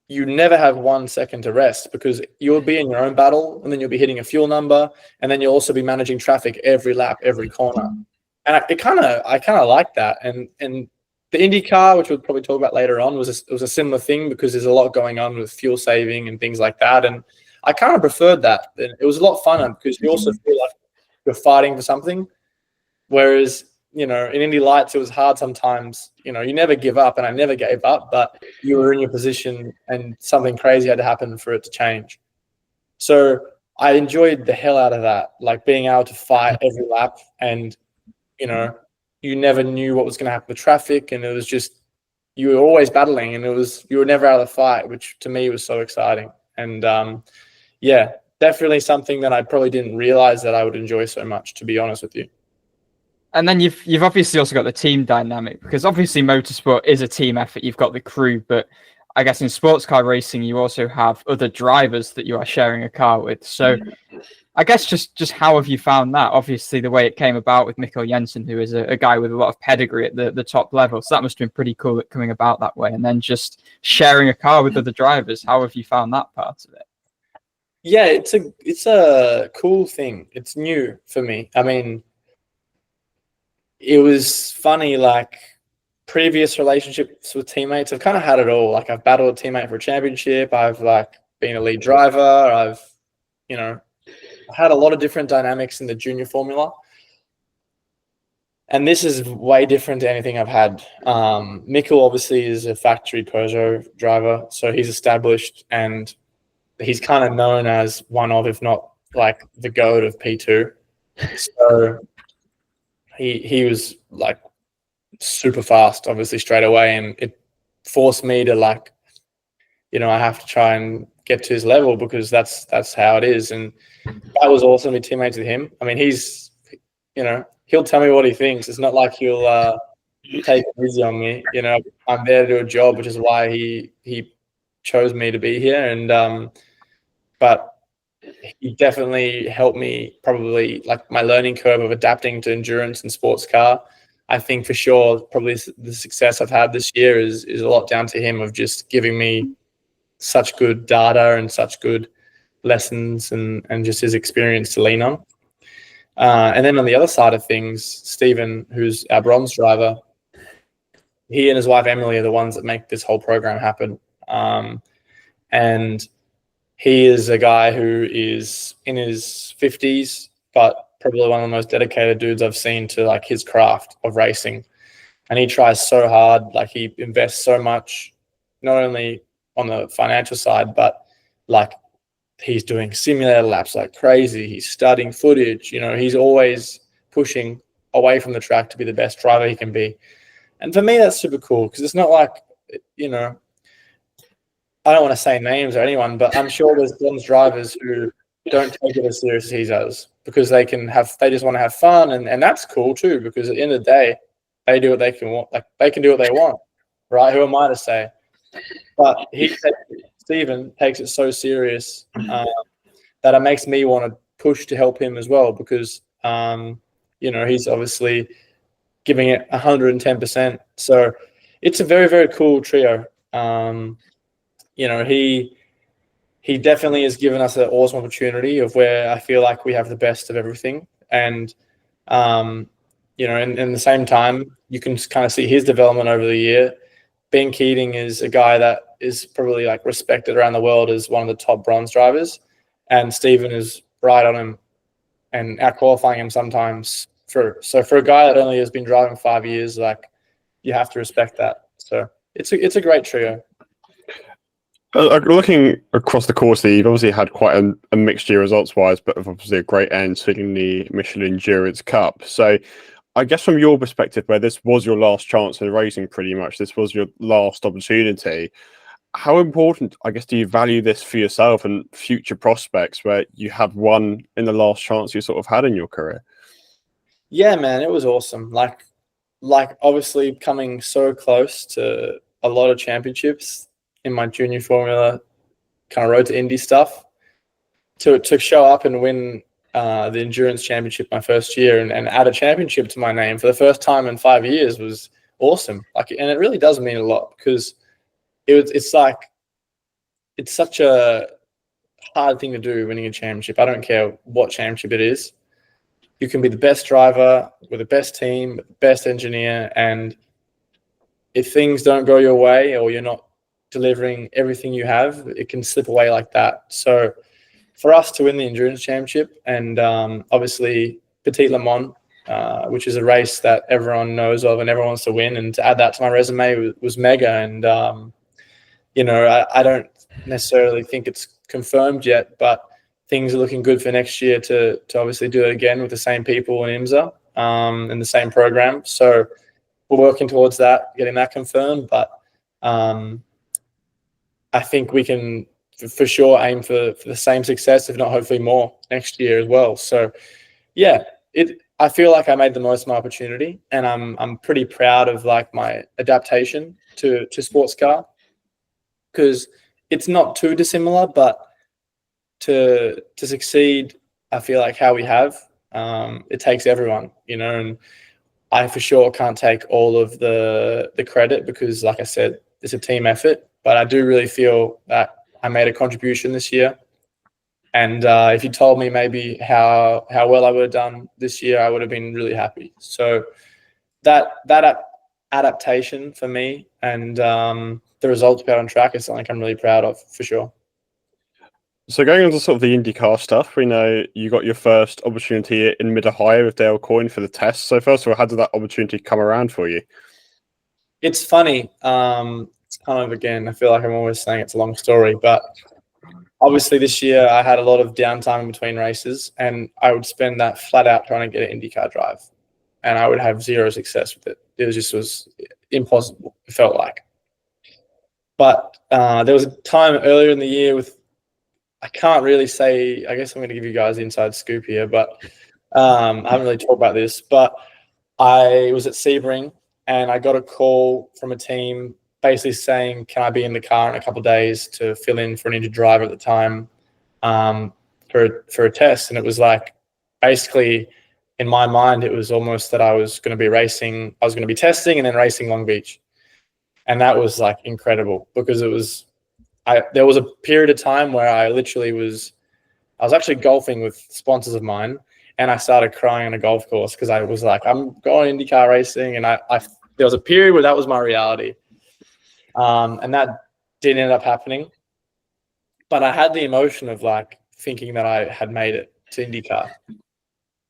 you never have 1 second to rest, because you'll be in your own battle, and then you'll be hitting a fuel number, and then you'll also be managing traffic every lap, every corner. And I kind of like that. And the IndyCar, which we'll probably talk about later on, was a similar thing, because there's a lot going on with fuel saving and things like that. And I kind of preferred that. It was a lot funner because you also feel like you're fighting for something. Whereas, in Indy Lights, it was hard sometimes. You never give up, and I never gave up, but you were in your position and something crazy had to happen for it to change. So I enjoyed the hell out of that, like being able to fight every lap, and, you never knew what was going to happen with traffic, and it was just, you were always battling, and you were never out of the fight, which to me was so exciting. And definitely something that I probably didn't realize that I would enjoy so much, to be honest with you. And then you've obviously also got the team dynamic, because obviously motorsport is a team effort. You've got the crew, but I guess in sports car racing, you also have other drivers that you are sharing a car with. So I guess just how have you found that? Obviously, the way it came about with Mikkel Jensen, who is a guy with a lot of pedigree at the top level. So that must have been pretty cool coming about that way. And then just sharing a car with other drivers. How have you found that part of it? Yeah, it's a cool thing. It's new for me. I mean, it was funny, like previous relationships with teammates, I've kind of had it all. Like, I've battled a teammate for a championship. I've like been a lead driver. I've, had a lot of different dynamics in the junior formula. And this is way different to anything I've had. Mikkel obviously is a factory Peugeot driver, so he's established, and he's kind of known as one of, if not like the GOAT of P2. So he was like super fast, obviously, straight away, and it forced me to like, I have to try and get to his level because that's how it is. And that was awesome to be teammates with him. I mean, he's, he'll tell me what he thinks. It's not like he'll take it easy on me. I'm there to do a job, which is why he chose me to be here. And but he definitely helped me, probably like my learning curve of adapting to endurance and sports car. I think for sure, probably the success I've had this year is a lot down to him, of just giving me such good data and such good lessons and just his experience to lean on. And then on the other side of things, Stephen, who's our bronze driver, he and his wife Emily are the ones that make this whole program happen. And he is a guy who is in his 50s, but probably one of the most dedicated dudes I've seen to like his craft of racing. And he tries so hard, like he invests so much, not only on the financial side, but like he's doing simulator laps like crazy. He's studying footage, he's always pushing away from the track to be the best driver he can be. And for me, that's super cool, because it's not like, I don't want to say names or anyone, but I'm sure there's bronze drivers who don't take it as serious as he does, because they just want to have fun. And that's cool too, because at the end of the day, they do what they can want. Like they can do what they want, right? Who am I to say? But Stephen takes it so serious that it makes me want to push to help him as well, because he's obviously giving it 110%. So it's a very, very cool trio. He definitely has given us an awesome opportunity of where I feel like we have the best of everything. And in the same time, you can kind of see his development over the year. Ben Keating is a guy that is probably like respected around the world as one of the top bronze drivers, and Stephen is right on him and out qualifying him sometimes. So for a guy that only has been driving 5 years, like you have to respect that. So it's a great trio. Looking across the course, you've obviously had quite a mixed year results-wise, but obviously a great end, winning the Michelin Endurance Cup. So I guess from your perspective, where this was your last chance in racing, pretty much, this was your last opportunity, how important, I guess, do you value this for yourself and future prospects, where you have won in the last chance you sort of had in your career? Yeah, man, it was awesome. Like obviously coming so close to a lot of championships in my junior formula, kind of road to Indy stuff, to show up and win the endurance championship my first year and add a championship to my name for the first time in 5 years was awesome. And it really does mean a lot, because it's such a hard thing to do, winning a championship. I don't care what championship it is. You can be the best driver with the best team, the best engineer, and if things don't go your way or you're not delivering everything you have, it can slip away like that. So for us to win the endurance championship, and obviously Petit Le Mans, which is a race that everyone knows of and everyone wants to win, and to add that to my resume was mega. And I don't necessarily think it's confirmed yet, but things are looking good for next year to obviously do it again with the same people in IMSA in the same program. So we're working towards that, getting that confirmed. But I think we can for sure aim for the same success, if not hopefully more, next year as well. So yeah, I feel like I made the most of my opportunity, and I'm pretty proud of like my adaptation to sports car, because it's not too dissimilar, but to succeed, I feel like how we have, it takes everyone, and I for sure can't take all of the credit, because like I said, it's a team effort, but I do really feel that I made a contribution this year. And if you told me maybe how well I would have done this year, I would have been really happy. So that adaptation for me, and the results we got on track, is something I'm really proud of, for sure. So going on to sort of the IndyCar stuff, we know you got your first opportunity in Mid-Ohio with Dale Coyne for the test. So first of all, how did that opportunity come around for you? It's funny. It's kind of, again, I feel like I'm always saying it's a long story, but obviously this year I had a lot of downtime in between races, and I would spend that flat out trying to get an IndyCar drive, and I would have zero success with it. It was impossible, it felt like. But there was a time earlier in the year I can't really say, I guess I'm going to give you guys the inside scoop here, but I haven't really talked about this, but I was at Sebring and I got a call from a team basically saying, can I be in the car in a couple of days to fill in for an injured driver at the time for a test. And it was like, basically in my mind, it was almost that I was going to be racing, I was going to be testing and then racing Long Beach. And that was like incredible because there was a period of time where I was actually golfing with sponsors of mine, and I started crying on a golf course because I was like, I'm going IndyCar racing, and there was a period where that was my reality, and that didn't end up happening. But I had the emotion of like thinking that I had made it to IndyCar,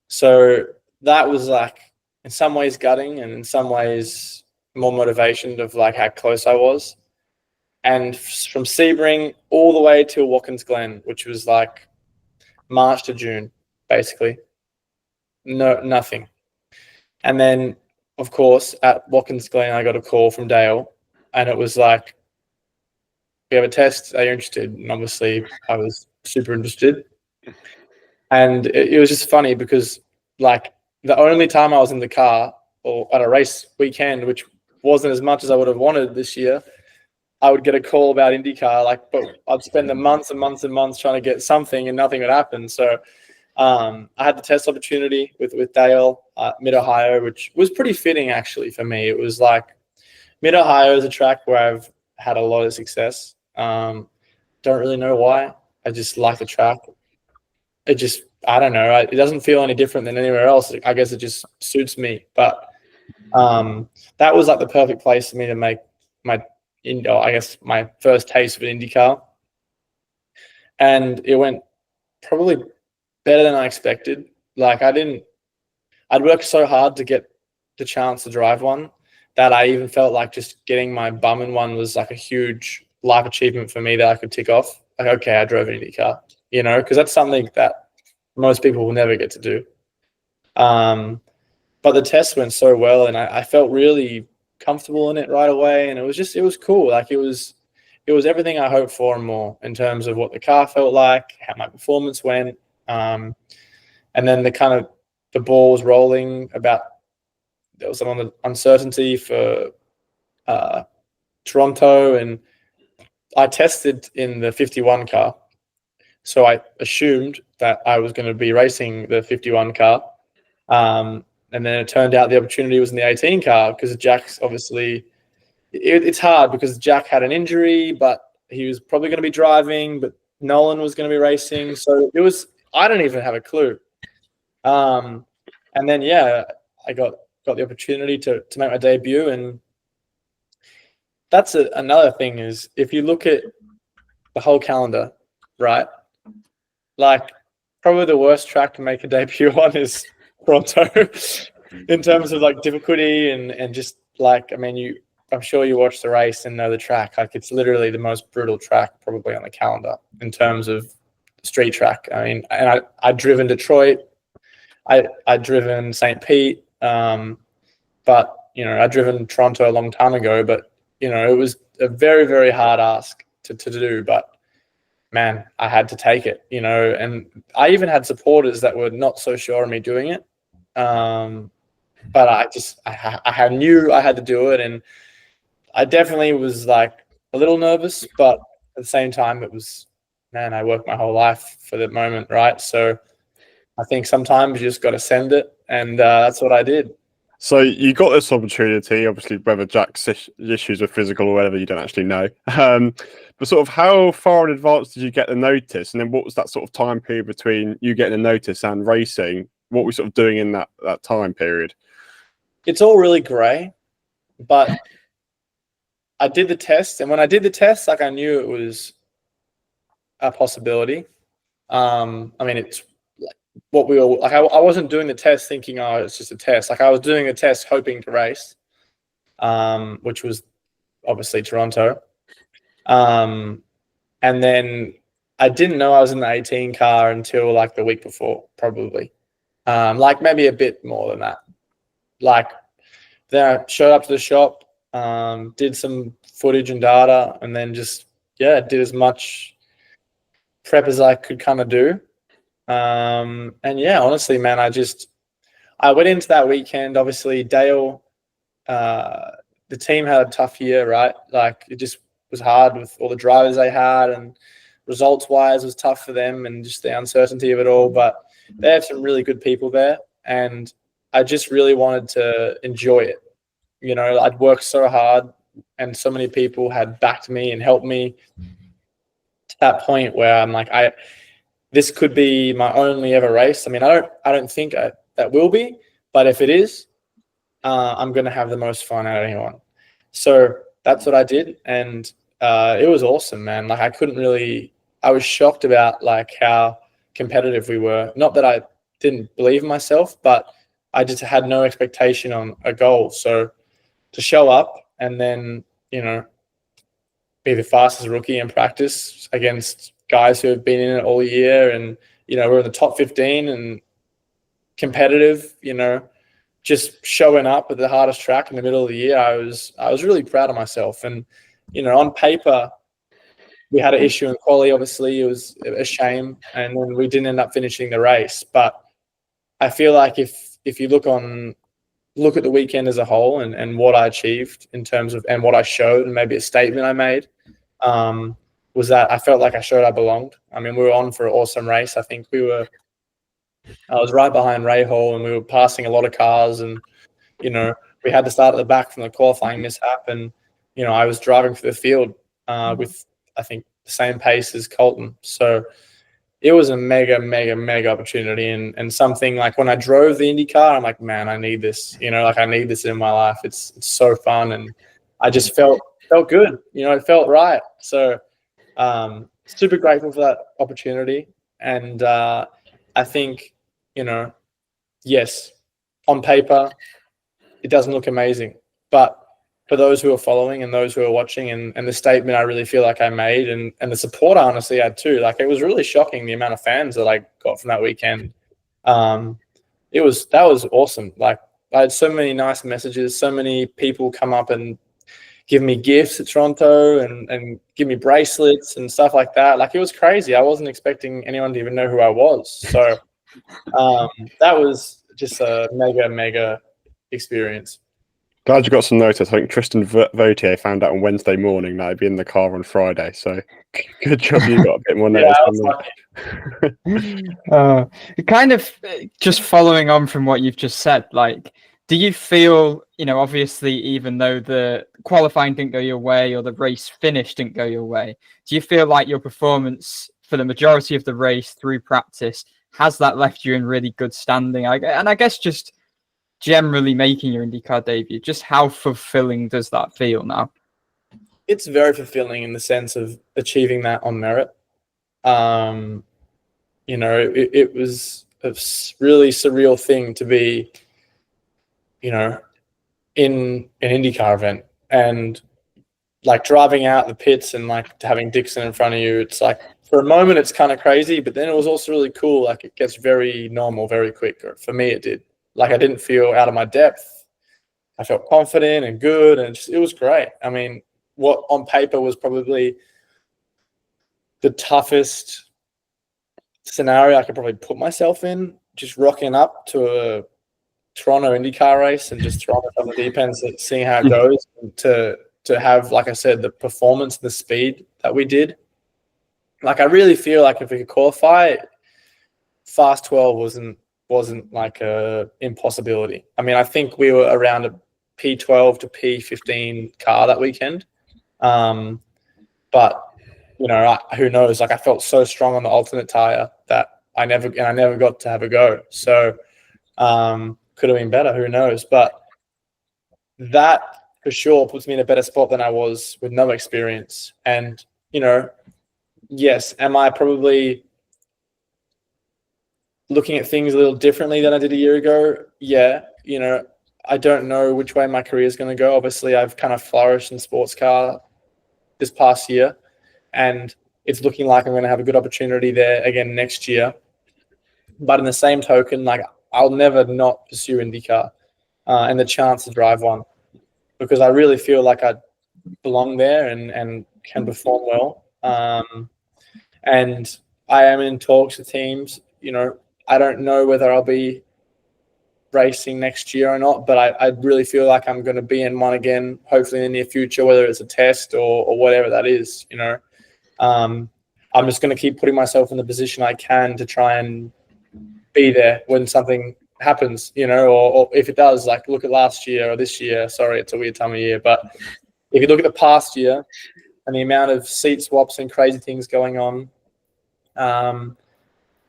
so that was like in some ways gutting, and in some ways more motivation of like how close I was. And from Sebring all the way to Watkins Glen, which was like March to June, basically. Nothing. And then, of course, at Watkins Glen, I got a call from Dale, and it was like, we have a test, are you interested? And obviously, I was super interested. And it was just funny because, like, the only time I was in the car or at a race weekend, which wasn't as much as I would have wanted this year, I would get a call about IndyCar, but I'd spend the months and months and months trying to get something and nothing would happen. So I had the test opportunity with Dale Mid-Ohio, which was pretty fitting actually for me. It was like Mid-Ohio is a track where I've had a lot of success. Don't really know why. I just like the track. I don't know. It doesn't feel any different than anywhere else. I guess it just suits me. But that was like the perfect place for me to make my first taste of an IndyCar. And it went probably better than I expected. Like I'd worked so hard to get the chance to drive one that I even felt like just getting my bum in one was like a huge life achievement for me that I could tick off. Like, okay, I drove an IndyCar, because that's something that most people will never get to do. But the test went so well, and I felt really comfortable in it right away, and it was cool. Like it was everything I hoped for and more in terms of what the car felt like, how my performance went, and then the ball was rolling about. There was some uncertainty for Toronto, and I tested in the 51 car, so I assumed that I was going to be racing the 51 car. And then it turned out the opportunity was in the 18 car because Jack's obviously it's hard because Jack had an injury, but he was probably going to be driving, but Nolan was going to be racing. So I don't even have a clue. And then, I got the opportunity to make my debut. And that's another thing is if you look at the whole calendar, right? Like probably the worst track to make a debut on is Toronto in terms of like difficulty and just like, I'm sure you watched the race and know the track. Like it's literally the most brutal track probably on the calendar in terms of street track. And I'd driven Detroit, I'd driven St. Pete, but I'd driven Toronto a long time ago. But it was a very, very hard ask to do. But man, I had to take it. And I even had supporters that were not so sure of me doing it. But I knew I had to do it, and I definitely was like a little nervous, but at the same time, it was, man, I worked my whole life for the moment, right? So I think sometimes you just got to send it, and that's what I did. So you got this opportunity, obviously, whether Jack's issues were physical or whatever, you don't actually know. But sort of how far in advance did you get the notice? And then what was that sort of time period between you getting the notice and racing? What were we sort of doing in that time period? It's all really grey, but I did the test. And when I did the test, like I knew it was a possibility. I mean, it's like what we were like. I wasn't doing the test thinking, oh, it's just a test. Like I was doing a test hoping to race, which was obviously Toronto. And then I didn't know I was in the 18 car until like the week before, probably. Like maybe a bit more than that. Like then I showed up to the shop, did some footage and data, and then just did as much prep as I could kind of do. And yeah, honestly, man, I went into that weekend. Obviously, Dale, the team had a tough year, right? Like it just was hard with all the drivers they had, and results wise was tough for them, and just the uncertainty of it all. But they have some really good people there, and I just really wanted to enjoy it. You know, I'd worked so hard, and so many people had backed me and helped me to that point where I'm like, this could be my only ever race. I mean, I don't think that will be, but if it is, I'm going to have the most fun out of anyone. So that's what I did, and it was awesome, man. Like I was shocked about like how competitive we were. Not that I didn't believe in myself, but I just had no expectation on a goal. So to show up and then, you know, be the fastest rookie in practice against guys who have been in it all year, and, you know, we're in the top 15 and competitive, you know, just showing up at the hardest track in the middle of the year, I was really proud of myself. And, you know, on paper, we had an issue in quali. Obviously, it was a shame, and then we didn't end up finishing the race. But I feel like if you look at the weekend as a whole and what I achieved in terms of, and what I showed, and maybe a statement I made, was that I felt like I showed I belonged. I mean, we were on for an awesome race. I think I was right behind Ray Hall, and we were passing a lot of cars, and, you know, we had to start at the back from the qualifying mishap, and, you know, I was driving for the field with, I think, the same pace as Colton. So it was a mega, mega, mega opportunity, and something like when I drove the IndyCar, I'm like, man, I need this. You know, like I need this in my life. It's so fun, and I just felt good. You know, it felt right. So super grateful for that opportunity, and I think, you know, yes, on paper, it doesn't look amazing, but for those who are following and those who are watching, and the statement I really feel like I made, and the support I honestly had too. Like it was really shocking the amount of fans that I got from that weekend. That was awesome. Like I had so many nice messages, so many people come up and give me gifts at Toronto and give me bracelets and stuff like that. Like it was crazy. I wasn't expecting anyone to even know who I was. So that was just a mega, mega experience. Glad you got some notice. I think Tristan Vautier found out on Wednesday morning that I'd be in the car on Friday. So good job you got a bit more notice. Kind of just following on from what you've just said, like, do you feel, you know, obviously, even though the qualifying didn't go your way or the race finish didn't go your way, do you feel like your performance for the majority of the race through practice, has that left you in really good standing? And I guess just generally making your IndyCar debut, just how fulfilling does that feel now? It's very fulfilling in the sense of achieving that on merit. You know, it was a really surreal thing to be, you know, in an IndyCar event, and like driving out the pits and like having Dixon in front of you. It's like, for a moment, it's kind of crazy, but then it was also really cool. Like it gets very normal very quick. Or for me, it did. Like I didn't feel out of my depth. I felt confident and good, and it was great. I mean, what on paper was probably the toughest scenario I could probably put myself in, just rocking up to a Toronto IndyCar race and just throwing myself on the deep end, seeing how it goes, and to have, like I said, the performance and the speed that we did. Like I really feel like if we could qualify, fast 12 wasn't like a impossibility. I mean, I think we were around a P12 to P15 car that weekend. But, you know, who knows? Like I felt so strong on the alternate tire that I never got to have a go. So could have been better. Who knows? But that for sure puts me in a better spot than I was with no experience. And, you know, yes, am I probably looking at things a little differently than I did a year ago? Yeah, I don't know which way my career is going to go. Obviously, I've kind of flourished in sports car this past year, and it's looking like I'm going to have a good opportunity there again next year. But in the same token, like, I'll never not pursue IndyCar and the chance to drive one, because I really feel like I belong there and can perform well. And I am in talks with teams. I don't know whether I'll be racing next year or not, but I really feel like I'm going to be in one again, hopefully in the near future, whether it's a test or whatever that is. I'm just going to keep putting myself in the position I can to try and be there when something happens, or if it does. Like, look at last year or this year. Sorry, it's a weird time of year, but if you look at the past year and the amount of seat swaps and crazy things going on,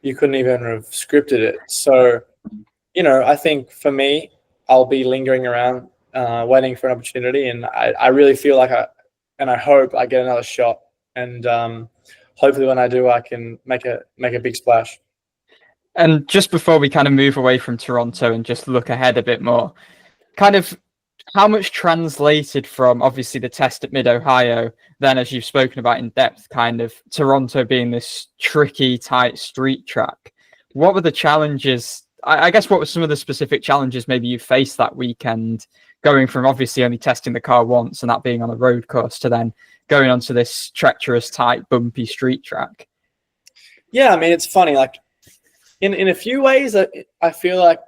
you couldn't even have scripted it. So, I think for me, I'll be lingering around, waiting for an opportunity, and I really feel like I hope I get another shot, and hopefully when I do, I can make a big splash. And just before we kind of move away from Toronto and just look ahead a bit more, kind of how much translated from obviously the test at Mid-Ohio, then as you've spoken about in depth, kind of Toronto being this tricky, tight street track. What were the challenges? I guess what were some of the specific challenges maybe you faced that weekend, going from obviously only testing the car once and that being on a road course to then going onto this treacherous, tight, bumpy street track? Yeah, I mean, it's funny. Like, in a few ways, I feel like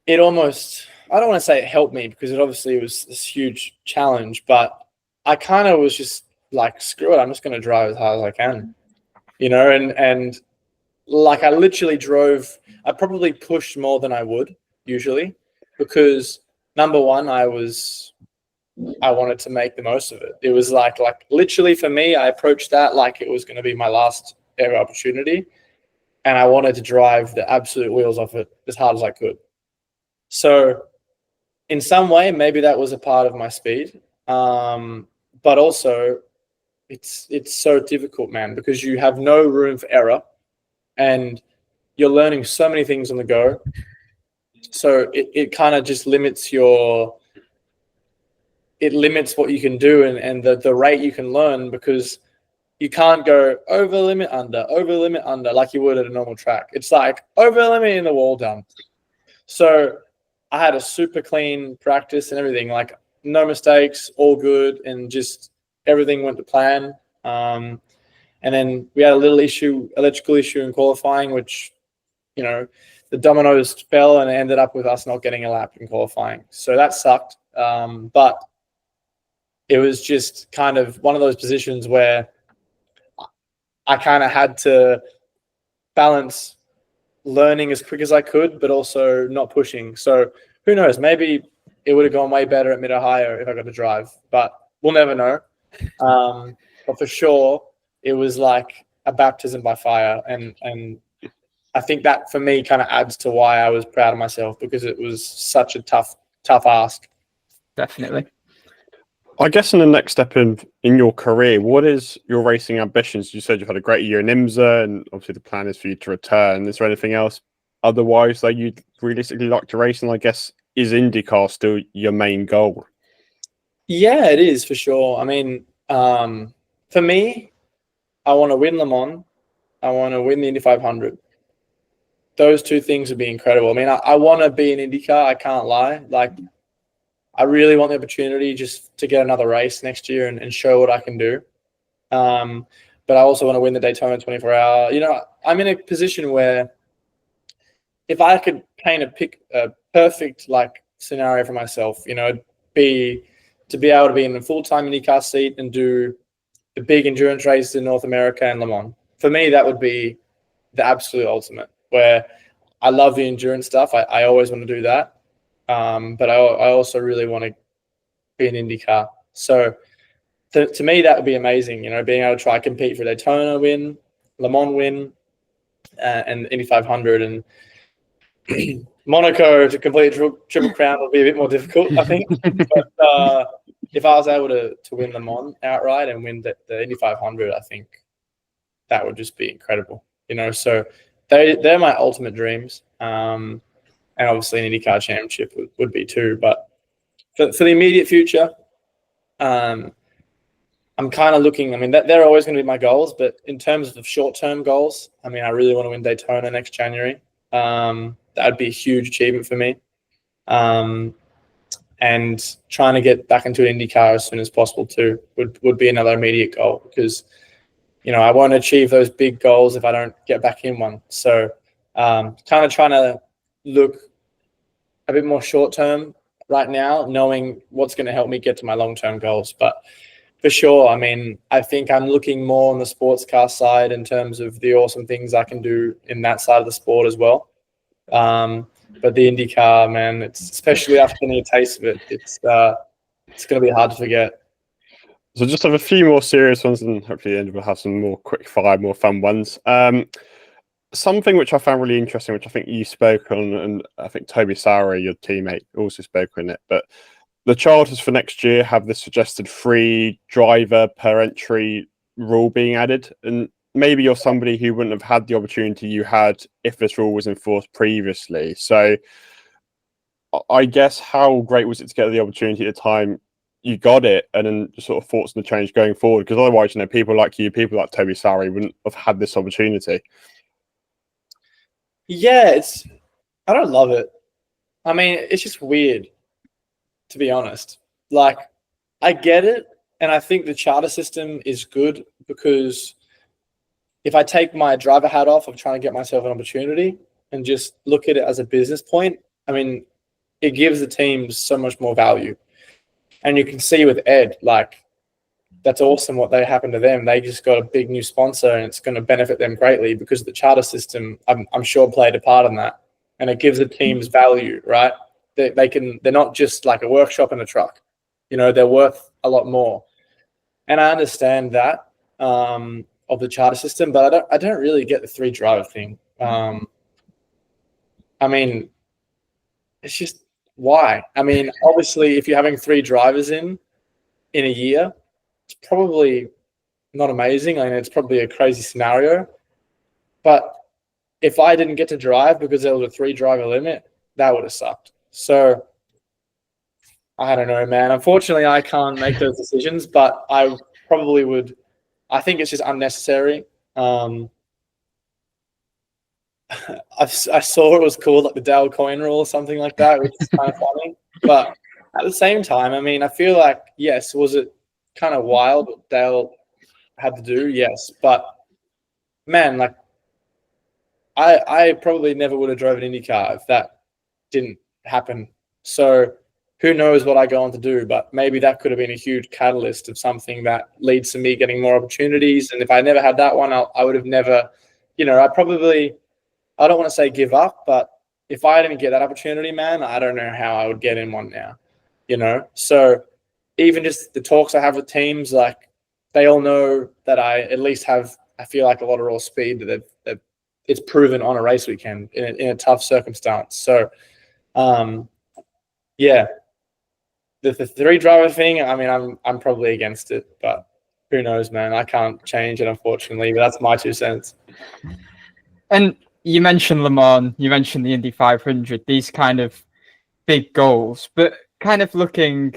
it almost, I don't want to say it helped me, because it obviously was this huge challenge, but I kind of was just like, screw it, I'm just going to drive as hard as I can, and like, I literally drove, I probably pushed more than I would usually, because number one, I wanted to make the most of it. It was like literally for me, I approached that like it was going to be my last ever opportunity, and I wanted to drive the absolute wheels off it as hard as I could. So in some way, maybe that was a part of my speed, but also it's so difficult, man, because you have no room for error, and you're learning so many things on the go. So it kind of just limits what you can do and the rate you can learn, because you can't go over limit under like you would at a normal track. It's like over limit in the wall, done. So I had a super clean practice and everything, like no mistakes, all good, and just everything went to plan. And then we had a little electrical issue in qualifying, which, the dominoes fell and it ended up with us not getting a lap in qualifying. So that sucked. But it was just kind of one of those positions where I kind of had to balance learning as quick as I could, but also not pushing. So who knows? Maybe it would have gone way better at Mid-Ohio if I got to drive, but we'll never know. But for sure, it was like a baptism by fire. And I think that for me kind of adds to why I was proud of myself, because it was such a tough ask. Definitely. I guess in the next step in your career, what is your racing ambitions? You said you've had a great year in IMSA, and obviously the plan is for you to return. Is there anything else otherwise that you'd realistically like to race? And I guess, is IndyCar still your main goal? Yeah, it is, for sure. I mean, for me, I want to win Le Mans. I want to win the Indy 500. Those two things would be incredible. I mean, I want to be in IndyCar. I can't lie. Like, I really want the opportunity just to get another race next year and show what I can do. But I also want to win the Daytona 24-hour. I'm in a position where if I could paint a perfect scenario for myself, to be able to be in a full-time IndyCar seat and do the big endurance races in North America and Le Mans. For me, that would be the absolute ultimate, where I love the endurance stuff. I always want to do that. But I also really want to be an IndyCar. So to me, that would be amazing, being able to try compete for Daytona win, Le Mans win, and Indy 500. And Monaco to complete triple crown will be a bit more difficult, I think. But if I was able to win Le Mans outright and win the Indy 500, I think that would just be incredible. So they're my ultimate dreams. And obviously an IndyCar championship would be too. But for the immediate future, I'm kind of looking. I mean, they're always going to be my goals. But in terms of short-term goals, I mean, I really want to win Daytona next January. That would be a huge achievement for me. And trying to get back into an IndyCar as soon as possible too would be another immediate goal, because I won't achieve those big goals if I don't get back in one. So kind of trying to look a bit more short term right now, knowing what's going to help me get to my long-term goals. But for sure, I mean, I think I'm looking more on the sports car side in terms of the awesome things I can do in that side of the sport as well. But the IndyCar, man, it's especially after getting a taste of it, it's going to be hard to forget. So just have a few more serious ones, and hopefully the end we'll have some more quick fire, more fun ones. Something which I found really interesting, which I think you spoke on, and I think Toby Sowry, your teammate, also spoke on it, but the charters for next year have the suggested 3 driver per entry rule being added. And maybe you're somebody who wouldn't have had the opportunity you had if this rule was enforced previously. So I guess how great was it to get the opportunity at the time you got it, and then just sort of thoughts on the change going forward? Because otherwise, people like you, people like Toby Sowry wouldn't have had this opportunity. Yeah, I don't love it. I mean, it's just weird, to be honest. Like, I get it, and I think the charter system is good, because if I take my driver hat off of trying to get myself an opportunity and just look at it as a business point, I mean, it gives the teams so much more value. And you can see with Ed, like, that's awesome what they happened to them. They just got a big new sponsor, and it's going to benefit them greatly because the charter system, I'm sure, played a part in that. And it gives the teams value, right? They're not just like a workshop and a truck. They're worth a lot more. And I understand that of the charter system, but I don't really get the 3 driver thing. I mean, it's just, why? I mean, obviously, if you're having 3 drivers in a year, it's probably not amazing. I mean, it's probably a crazy scenario. But if I didn't get to drive because there was a 3 driver limit, that would have sucked. So I don't know, man. Unfortunately, I can't make those decisions, but I probably would. I think it's just unnecessary. I saw it was called like the Dale Coyne rule or something like that, which is kind of funny. But at the same time, I mean, I feel like, yes, was it kind of wild what Dale had to do? Yes. But, man, like, I probably never would have drove an IndyCar if that didn't happen. So who knows what I go on to do, but maybe that could have been a huge catalyst of something that leads to me getting more opportunities. And if I never had that one, I would have never, I don't want to say give up, but if I didn't get that opportunity, man, I don't know how I would get in one now, So even just the talks I have with teams, like, they all know that I at least have, I feel like, a lot of raw speed that it's proven on a race weekend in a tough circumstance. So, yeah, the 3 driver thing, I mean, I'm probably against it, but who knows, man? I can't change it, unfortunately, but that's my 2 cents. And you mentioned Le Mans, you mentioned the Indy 500, these kind of big goals, but kind of looking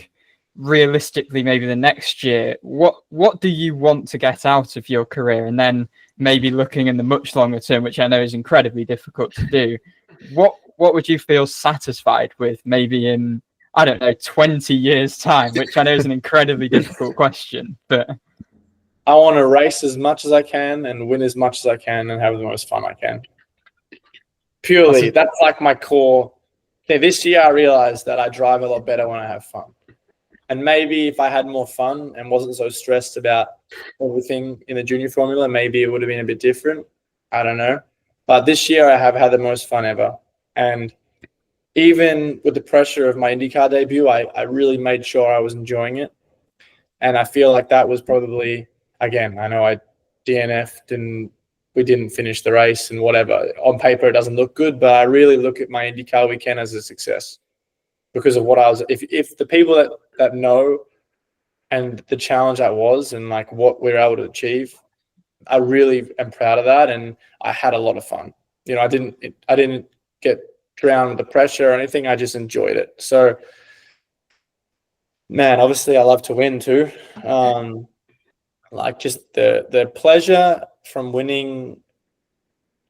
realistically, maybe the next year, what do you want to get out of your career? And then maybe looking in the much longer term, which I know is incredibly difficult to do, what would you feel satisfied with maybe in, I don't know, 20 years time, which I know is an incredibly difficult question, but I want to race as much as I can and win as much as I can and have the most fun I can. Purely, that's like my core thing. This year I realized that I drive a lot better when I have fun. And maybe if I had more fun and wasn't so stressed about everything in the junior formula, maybe it would have been a bit different. I don't know. But this year I have had the most fun ever. And even with the pressure of my IndyCar debut, I really made sure I was enjoying it. And I feel like that was probably, again, I know I DNF'd and we didn't finish the race and whatever. On paper, it doesn't look good, but I really look at my IndyCar weekend as a success because of what I was. If the people that know and the challenge that was, and like what we were able to achieve. I really am proud of that, and I had a lot of fun. You know, I didn't get drowned with the pressure or anything. I just enjoyed it. So, man, obviously I love to win too. Like just the pleasure from winning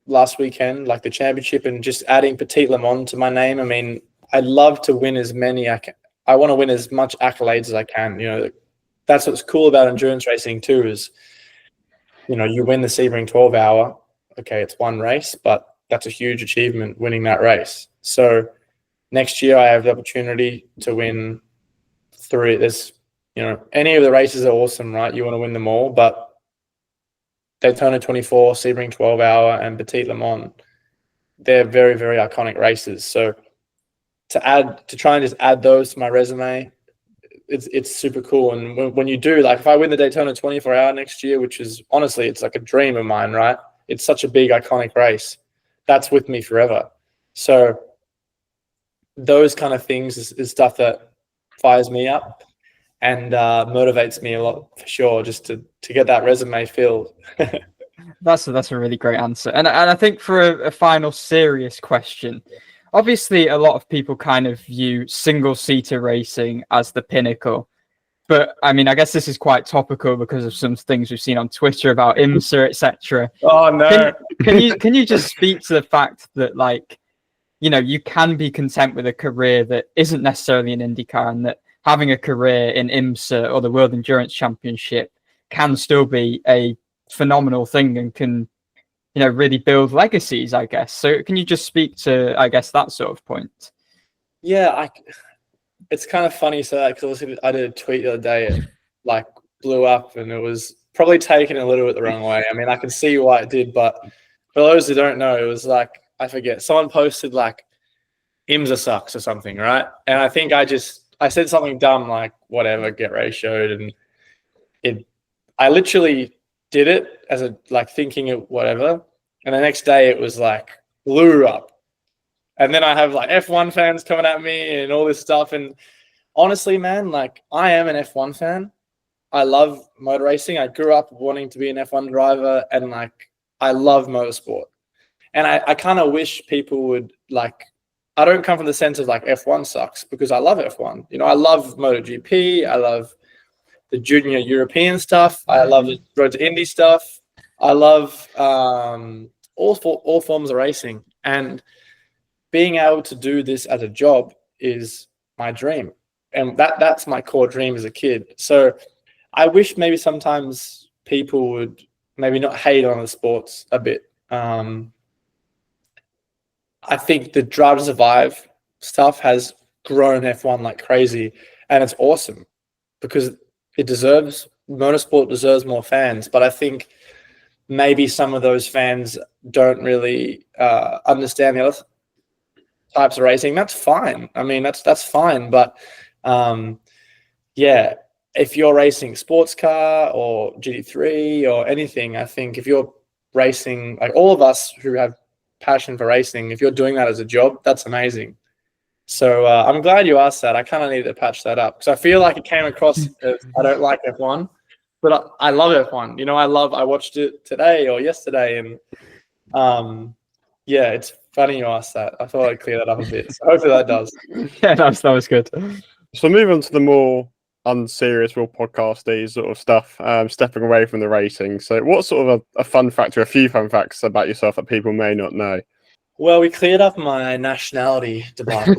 last weekend, like the championship, and just adding Petit Le Mans to my name. I mean, I'd love to win as many. I want to win as much accolades as I can. You know, that's what's cool about endurance racing too, is, you know, you win the Sebring 12 hour. Okay, it's one race, but that's a huge achievement winning that race. So next year I have the opportunity to win 3. There's, you know, any of the races are awesome, right? You want to win them all, but Daytona 24, Sebring 12 hour, and Petit Le Mans, they're very, very iconic races. So to try and just add those to my resume, it's super cool. And when you do, like if I win the Daytona 24 hour next year, which is honestly, it's like a dream of mine, right? It's such a big iconic race. That's with me forever. So those kind of things is stuff that fires me up and motivates me a lot for sure, just to get that resume filled. That's a really great answer. And I think for a final serious question, obviously a lot of people kind of view single-seater racing as the pinnacle. But I mean, I guess this is quite topical because of some things we've seen on Twitter about IMSA, etc. Oh no! Can you just speak to the fact that, like, you know, you can be content with a career that isn't necessarily an IndyCar, and that having a career in IMSA or the World Endurance Championship can still be a phenomenal thing and can, you know, really build legacies, I guess. So can you just speak to, I guess, that sort of point? Yeah, it's kind of funny. So because I did a tweet the other day, it like blew up, and it was probably taken a little bit the wrong way. I mean, I can see why it did, but for those who don't know, it was like, I forget, someone posted like IMSA sucks or something, right? And I think I said something dumb like whatever, get ratioed, and I literally did it as a like thinking it whatever, and the next day it was like blew up. And then I have like F1 fans coming at me and all this stuff. And honestly, man, like I am an F1 fan. I love motor racing. I grew up wanting to be an F1 driver, and like I love motorsport. And I kind of wish people would like, I don't come from the sense of like F1 sucks, because I love F1. You know, I love MotoGP. I love the junior European stuff. I love the Road to Indy stuff. I love all forms of racing. And being able to do this as a job is my dream. And that's my core dream as a kid. So I wish maybe sometimes people would maybe not hate on the sports a bit. I think the Drive to Survive stuff has grown F1 like crazy, and it's awesome because motorsport deserves more fans. But I think maybe some of those fans don't really understand the other types of racing. That's fine. I mean, that's fine. But yeah, if you're racing sports car or GT3 or anything, I think if you're racing, like all of us who have passion for racing, if you're doing that as a job, that's amazing. So I'm glad you asked that. I kind of needed to patch that up because I feel like it came across as I don't like F1, but I love F1. You know, I watched it today or yesterday, and yeah, it's funny you asked that. I thought I'd clear that up a bit. So hopefully that does. Yeah, that was good. So moving on to the more unserious, real podcasty sort of stuff, stepping away from the racing. So what sort of a fun fact or a few fun facts about yourself that people may not know? Well, we cleared up my nationality debacle.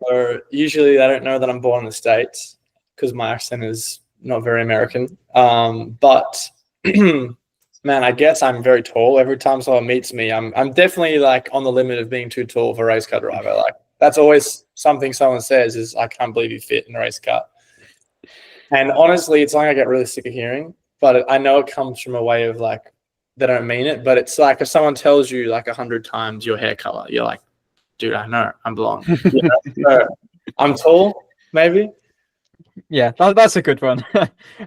So usually they don't know that I'm born in the States because my accent is not very American. But man, I guess I'm very tall. Every time someone meets me, I'm definitely like on the limit of being too tall for a race car driver. Like that's always something someone says is, I can't believe you fit in a race car. And honestly, it's something I get really sick of hearing, but I know it comes from a way of like, they don't mean it, but it's like if someone tells you like 100 times your hair color, you're like, dude, I know, I'm blonde. You know? So I'm tall, maybe. Yeah, that's a good one.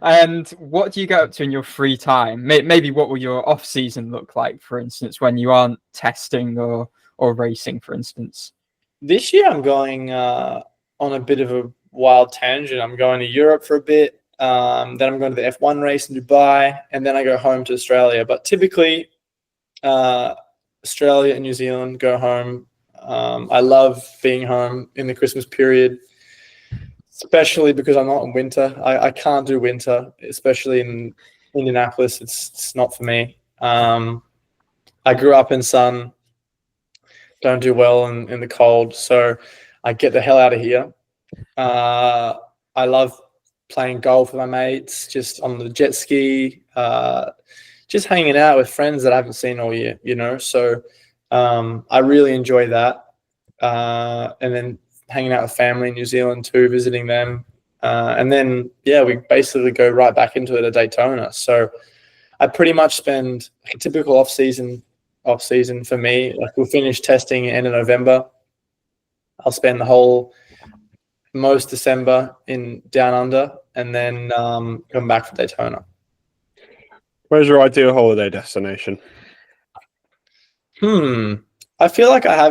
And what do you get up to in your free time? Maybe what will your off season look like, for instance, when you aren't testing or racing, for instance? This year I'm going on a bit of a wild tangent. I'm going to Europe for a bit. Then I'm going to the F1 race in Dubai, and then I go home to Australia. But typically, Australia and New Zealand go home. I love being home in the Christmas period, especially because I'm not in winter. I can't do winter, especially in Indianapolis. It's not for me. I grew up in sun, don't do well in the cold, so I get the hell out of here. I love playing golf with my mates, just on the jet ski, just hanging out with friends that I haven't seen all year, So I really enjoy that. And then hanging out with family in New Zealand too, visiting them. And then, we basically go right back into it at Daytona. So I pretty much spend a typical off season for me. Like, we'll finish testing end of November. I'll spend the whole most December in Down Under, and then come back for Daytona. Where's your ideal holiday destination? I feel like I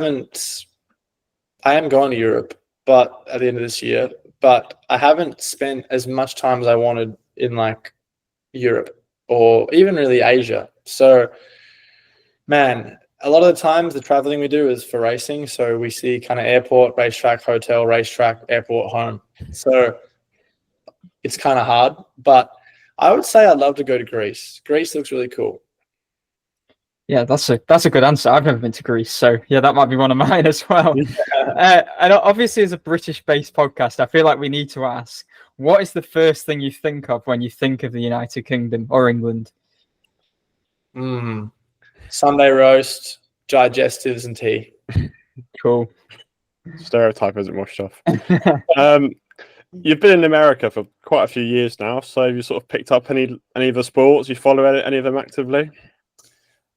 am going to Europe, but at the end of this year, but I haven't spent as much time as I wanted in like Europe or even really Asia. So, man, a lot of the times the traveling we do is for racing. So we see kind of airport, racetrack, hotel, racetrack, airport, home. So it's kind of hard, but I would say I'd love to go to Greece. Greece looks really cool. Yeah, that's a good answer. I've never been to Greece, so yeah, that might be one of mine as well. And obviously, as a British-based podcast, I feel like we need to ask, what is the first thing you think of when you think of the United Kingdom or England? Sunday roast, digestives, and tea. Cool. Stereotype isn't washed off. You've been in America for quite a few years now, so have you sort of picked up any of the sports? You follow any of them actively?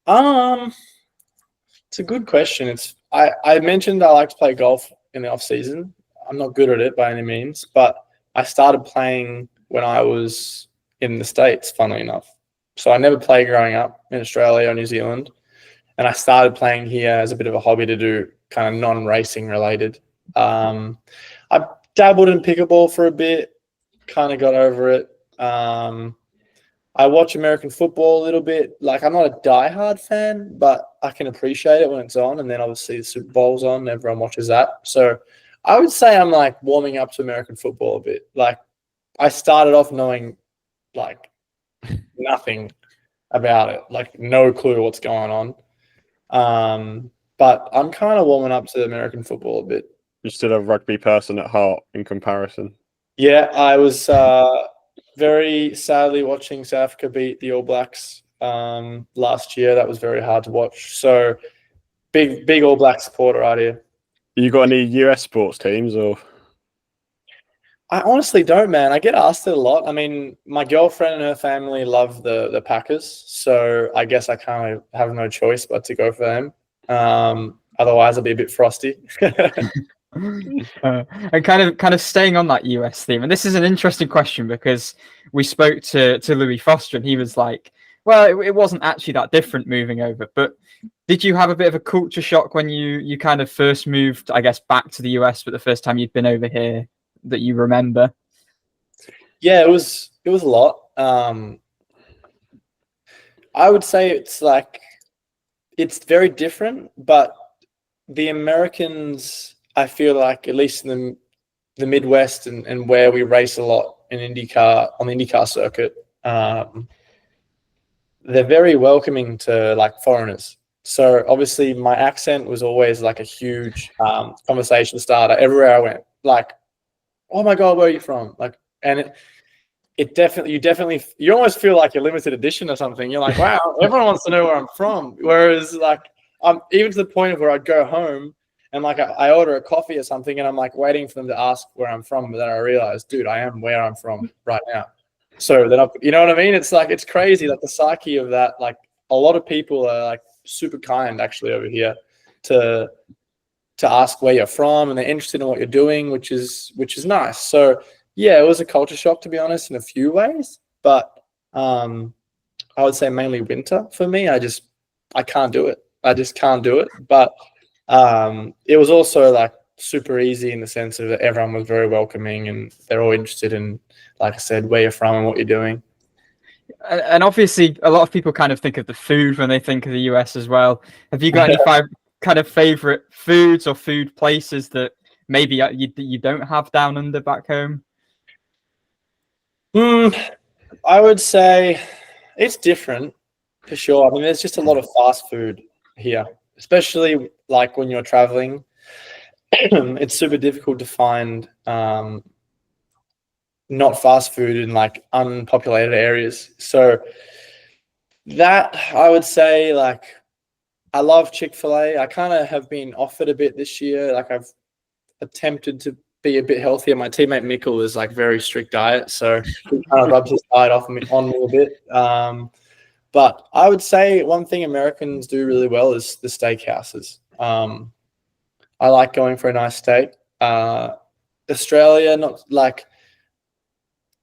It's a good question. I mentioned I like to play golf in the off season. I'm not good at it by any means, but I started playing when I was in the States, funnily enough. So I never played growing up in Australia or New Zealand, and I started playing here as a bit of a hobby to do kind of non-racing related. I dabbled in pickleball for a bit, kind of got over it. I watch American football a little bit. Like, I'm not a diehard fan, but I can appreciate it when it's on. And then obviously the Super Bowl's on, and everyone watches that. So I would say I'm like warming up to American football a bit. Like, I started off knowing like nothing about it, like no clue what's going on. But I'm kind of warming up to American football a bit. You're still a rugby person at heart in comparison. Yeah, I was very sadly watching South Africa beat the All Blacks last year. That was very hard to watch. So big All Black supporter out here. You got any US sports teams or? I honestly don't, man. I get asked it a lot. I mean, my girlfriend and her family love the Packers, so I guess I kind of have no choice but to go for them. Otherwise, I'll be a bit frosty. And kind of staying on that US theme, and this is an interesting question because we spoke to Louis Foster, and he was like, well, it wasn't actually that different moving over, but did you have a bit of a culture shock when you kind of first moved, I guess, back to the US, but the first time you'd been over here that you remember? Yeah, it was a lot. I would say it's very different, but the Americans, I feel like, at least in the Midwest and where we race a lot in IndyCar, on the IndyCar circuit, they're very welcoming to like foreigners. So obviously my accent was always like a huge conversation starter everywhere I went. Like, oh my God, where are you from? Like, and you almost feel like you're limited edition or something. You're like, wow, everyone wants to know where I'm from. Whereas like, I'm even to the point of where I'd go home and like I order a coffee or something and I'm like waiting for them to ask where I'm from. But then I realize, dude, I am where I'm from right now. So then, you know what I mean? It's like, it's crazy. Like the psyche of that, like a lot of people are like super kind actually over here to ask where you're from, and they're interested in what you're doing, which is nice. So yeah, it was a culture shock, to be honest, in a few ways, but I would say mainly winter for me. I can't do it. I just can't do it. But it was also like super easy in the sense of that everyone was very welcoming and they're all interested in, like I said, where you're from and what you're doing. And obviously, a lot of people kind of think of the food when they think of the US as well. Have you got any kind of favorite foods or food places that maybe you don't have down under back home? I would say it's different for sure. I mean, there's just a lot of fast food here, especially like when you're traveling. It's super difficult to find not fast food in like unpopulated areas. So that I would say, like, I love Chick-fil-A. I kind of have been offered a bit this year. Like, I've attempted to be a bit healthier. My teammate Mikkel is like very strict diet, so he kind of rubs his diet on me a bit. But I would say one thing Americans do really well is the steakhouses. I like going for a nice steak. Australia, not like,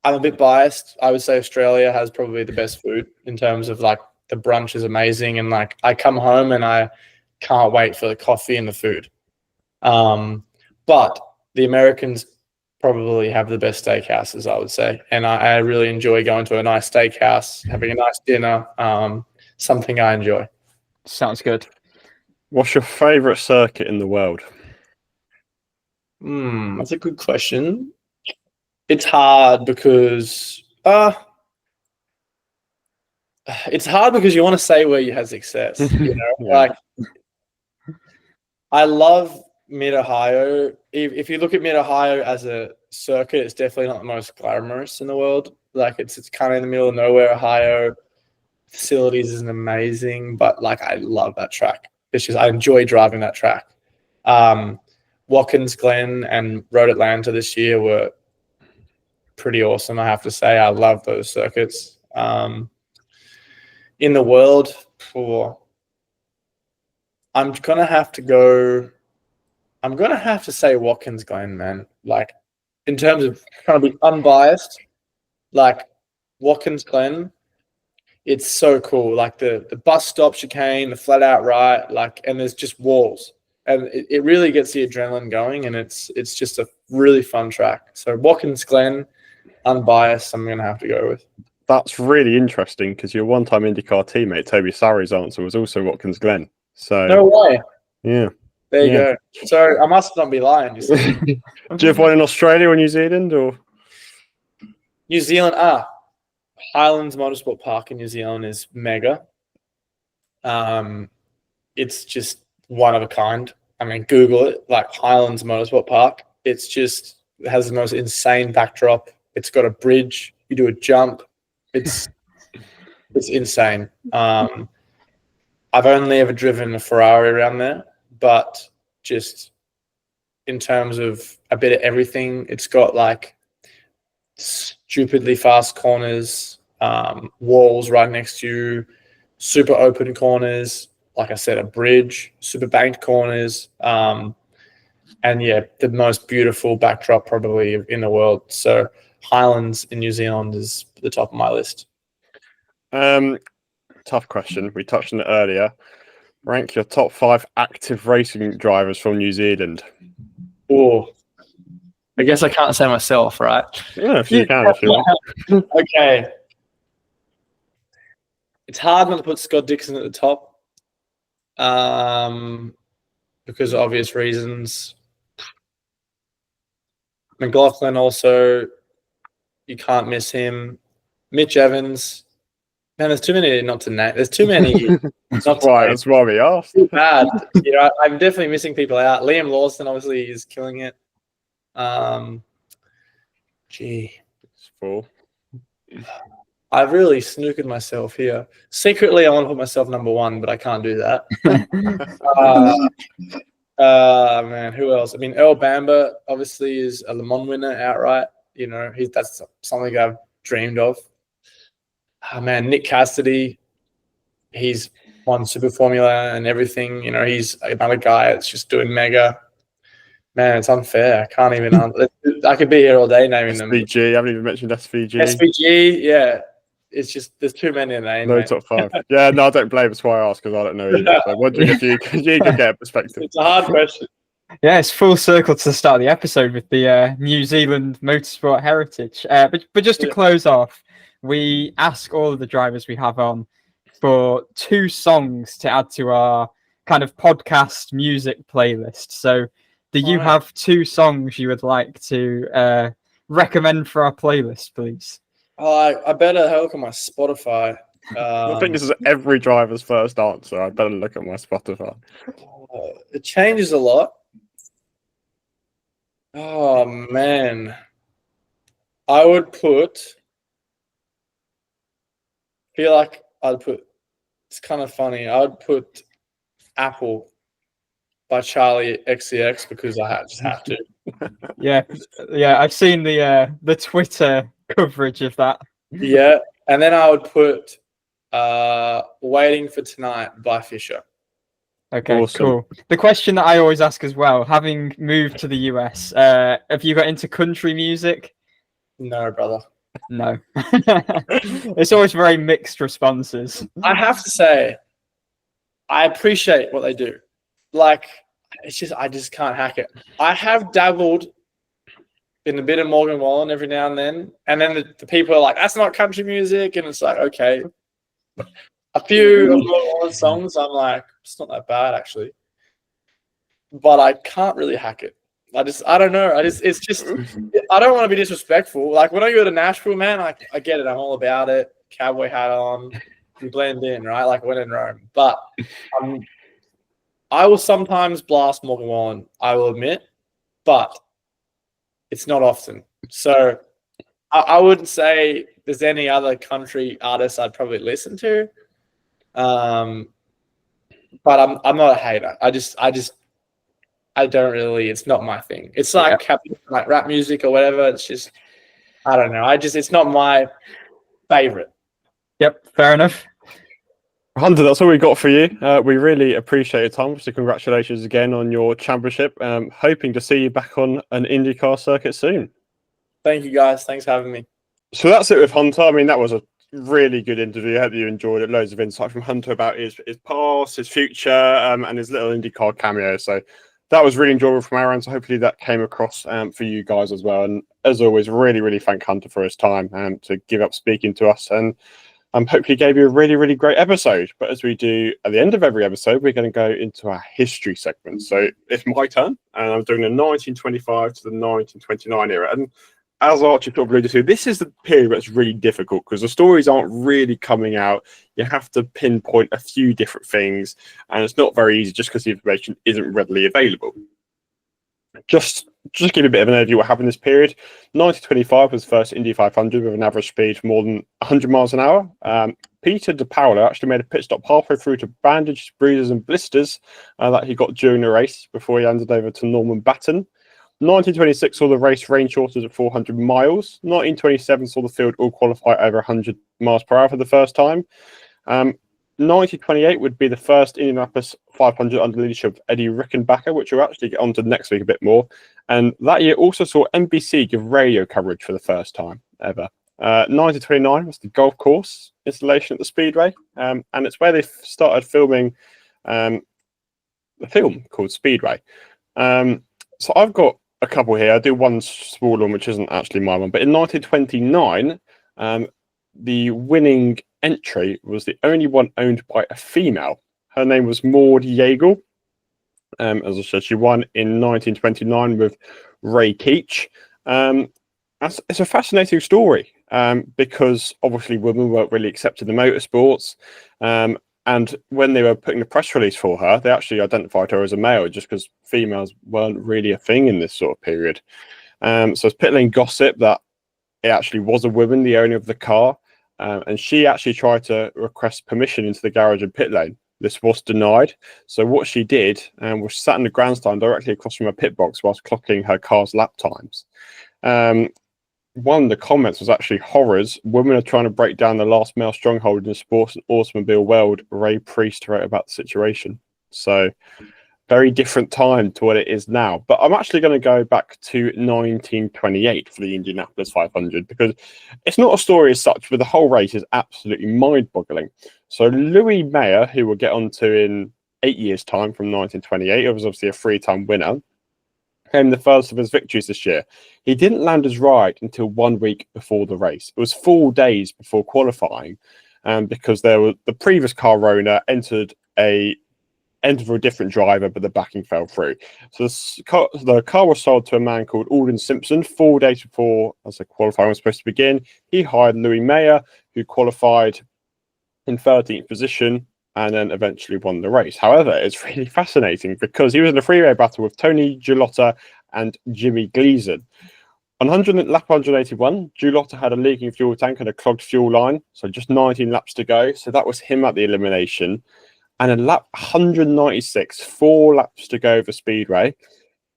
I'm a bit biased. I would say Australia has probably the best food in terms of like the brunch is amazing, and like I come home and I can't wait for the coffee and the food. But the Americans probably have the best steakhouses, I would say, and I really enjoy going to a nice steakhouse, having a nice dinner. Something I enjoy. Sounds good. What's your favourite circuit in the world? That's a good question. It's hard because you want to say where you had success. You know, Yeah. like I love Mid-Ohio. If you look at Mid-Ohio as a circuit, it's definitely not the most glamorous in the world. Like it's kind of in the middle of nowhere. Ohio facilities isn't amazing, but like I love that track. It's just I enjoy driving that track. Watkins Glen and Road Atlanta this year were pretty awesome, I have to say. I love those circuits. In the world, I'm gonna have to say Watkins Glen, man. Like, in terms of trying to be unbiased, like Watkins Glen, it's so cool. Like the bus stop chicane, the flat out right, like, and there's just walls, and it really gets the adrenaline going, and it's just a really fun track. So Watkins Glen, unbiased, I'm gonna have to go with. That's really interesting because your one-time IndyCar teammate Toby Sarri's answer was also Watkins Glen. So No way. Yeah. There you go. So I must not be lying. You see. Do you have one in Australia or New Zealand or? New Zealand, Highlands Motorsport Park in New Zealand is mega. It's just one of a kind. I mean, Google it, like Highlands Motorsport Park. It has the most insane backdrop. It's got a bridge. You do a jump. It's insane. I've only ever driven a Ferrari around there, but just in terms of a bit of everything, it's got like stupidly fast corners, walls right next to you, super open corners, like I said, a bridge, super banked corners, and yeah, the most beautiful backdrop probably in the world. So Highlands in New Zealand is the top of my list. Tough question. We touched on it earlier. Rank your top 5 active racing drivers from New Zealand. Oh, I guess I can't say myself, right? Yeah, if you can, if you want. Okay. It's hard not to put Scott Dixon at the top, because of obvious reasons. McLaughlin also, you can't miss him. Mitch Evans. Man, there's too many not to name. There's too many. That's why we asked. Too bad. You know, I'm definitely missing people out. Liam Lawson obviously is killing it. It's 4. I've really snookered myself here. Secretly, I want to put myself number 1, but I can't do that. Man, who else? I mean, Earl Bamber obviously is a Le Mans winner outright. You know, that's something I've dreamed of. Man, Nick Cassidy, he's won Super Formula and everything. You know, he's another guy that's just doing mega. Man, it's unfair. I can't even. I could be here all day naming them. SVG, I haven't even mentioned SVG. SVG, yeah. It's just there's too many to name. No top 5. Yeah, no, I don't blame. That's why I asked, because I don't know either. So wondering if you could get a perspective. It's a hard question. Yeah, it's full circle to the start of the episode with the New Zealand motorsport heritage. But just to close off, we ask all of the drivers we have on for 2 songs to add to our kind of podcast music playlist. So, do you have 2 songs you would like to recommend for our playlist, please? Oh, I better have a look at my Spotify. I think this is every driver's first answer. I better look at my Spotify. It changes a lot. Oh man, I would feel like I'd put. It's kind of funny. I would put Apple by Charlie XCX because I just have to. Yeah, I've seen the Twitter coverage of that. Yeah, and then I would put Waiting for Tonight by Fisher. Okay, Awesome. cool. The question that I always ask as well, having moved to the US, have you got into country music? No, brother. No. It's always very mixed responses. I have to say, I appreciate what they do. Like, it's just, I just can't hack it. I have dabbled in a bit of Morgan Wallen every now and then the people are like, that's not country music, and it's like, okay. A few of Morgan Wallen's songs, I'm like, it's not that bad actually, but I can't really hack it. I don't know. It's just, I don't want to be disrespectful. Like when I go to Nashville, man, I get it. I'm all about it. Cowboy hat on, you blend in, right? Like when in Rome. But I will sometimes blast Morgan Wallen, I will admit, but it's not often. So I wouldn't say there's any other country artists I'd probably listen to. But I'm not a hater. I don't really. It's not my thing. It's like like rap music or whatever. It's just, I don't know. It's not my favorite. Yep, fair enough. Hunter, that's all we got for you. We really appreciate your time. So congratulations again on your championship. Hoping to see you back on an IndyCar circuit soon. Thank you, guys. Thanks for having me. So that's it with Hunter. I mean, that was a really good interview. I hope you enjoyed it. Loads of insight from Hunter about his past, his future, and his little IndyCar cameo. So that was really enjoyable from our end. So hopefully that came across for you guys as well. And as always, really, really thank Hunter for his time to give up speaking to us. And hopefully gave you a really, really great episode. But as we do at the end of every episode, we're going to go into our history segment. So it's my turn, and I'm doing the 1925 to the 1929 era. And as Archie sort of alluded to, this is the period that's really difficult because the stories aren't really coming out. You have to pinpoint a few different things, and it's not very easy just because the information isn't readily available. Just give you a bit of an overview of what happened in this period. 1925 was the first Indy 500 with an average speed of more than 100 miles an hour. Peter De Paolo actually made a pit stop halfway through to bandage bruises and blisters that he got during the race before he handed over to Norman Batten. 1926 saw the race rain shortened at 400 miles. 1927 saw the field all qualify over 100 miles per hour for the first time. 1928 would be the first Indianapolis 500 under the leadership of Eddie Rickenbacker, which we'll actually get on to next week a bit more. And that year also saw NBC give radio coverage for the first time ever. 1929 was the golf course installation at the Speedway, and it's where they started filming the film called Speedway. So I've got a couple here. I do one small one, which isn't actually my one. But in 1929, the winning entry was the only one owned by a female. Her name was Maud Yeagle. As I said, she won in 1929 with Ray Keech. It's a fascinating story because obviously women weren't really accepted in motorsports. And when they were putting the press release for her, they actually identified her as a male just because females weren't really a thing in this sort of period. So it's pit lane gossip that it actually was a woman, the owner of the car. And she actually tried to request permission into the garage and pit lane. This was denied. So what she did was sat in the grandstand directly across from her pit box whilst clocking her car's lap times. One of the comments was actually horrors. Women are trying to break down the last male stronghold in the sports and automobile world. Ray Priest wrote about the situation. So very different time to what it is now. But I'm actually going to go back to 1928 for the Indianapolis 500 because it's not a story as such, but the whole race is absolutely mind-boggling. So Louis Mayer, who we'll get onto in 8 years' time from 1928, was obviously a three-time winner. claim the first of his victories this year. He didn't land his ride until 1 week before the race. It was 4 days before qualifying, because the previous car owner entered for a different driver, but the backing fell through. So the car was sold to a man called Alden Simpson 4 days before as the qualifying was supposed to begin. He hired Louis Mayer, who qualified in 13th position and then eventually won the race. However, it's really fascinating because he was in a three-way battle with Tony Giulotta and Jimmy Gleason. On lap 181, Giulotta had a leaking fuel tank and a clogged fuel line, so just 19 laps to go. So that was him at the elimination. And in lap 196, 4 laps to go for Speedway,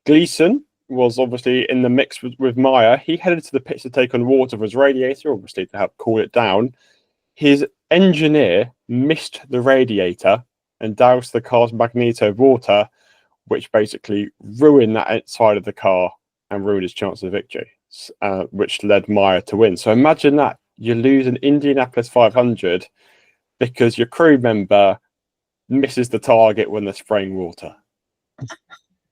Gleason was obviously in the mix with Meyer. He headed to the pits to take on water for his radiator, obviously to help cool it down. His engineer missed the radiator and doused the car's magneto with water, which basically ruined that side of the car and ruined his chance of victory, which led Meyer to win. So imagine that. You lose an Indianapolis 500 because your crew member misses the target when they're spraying water.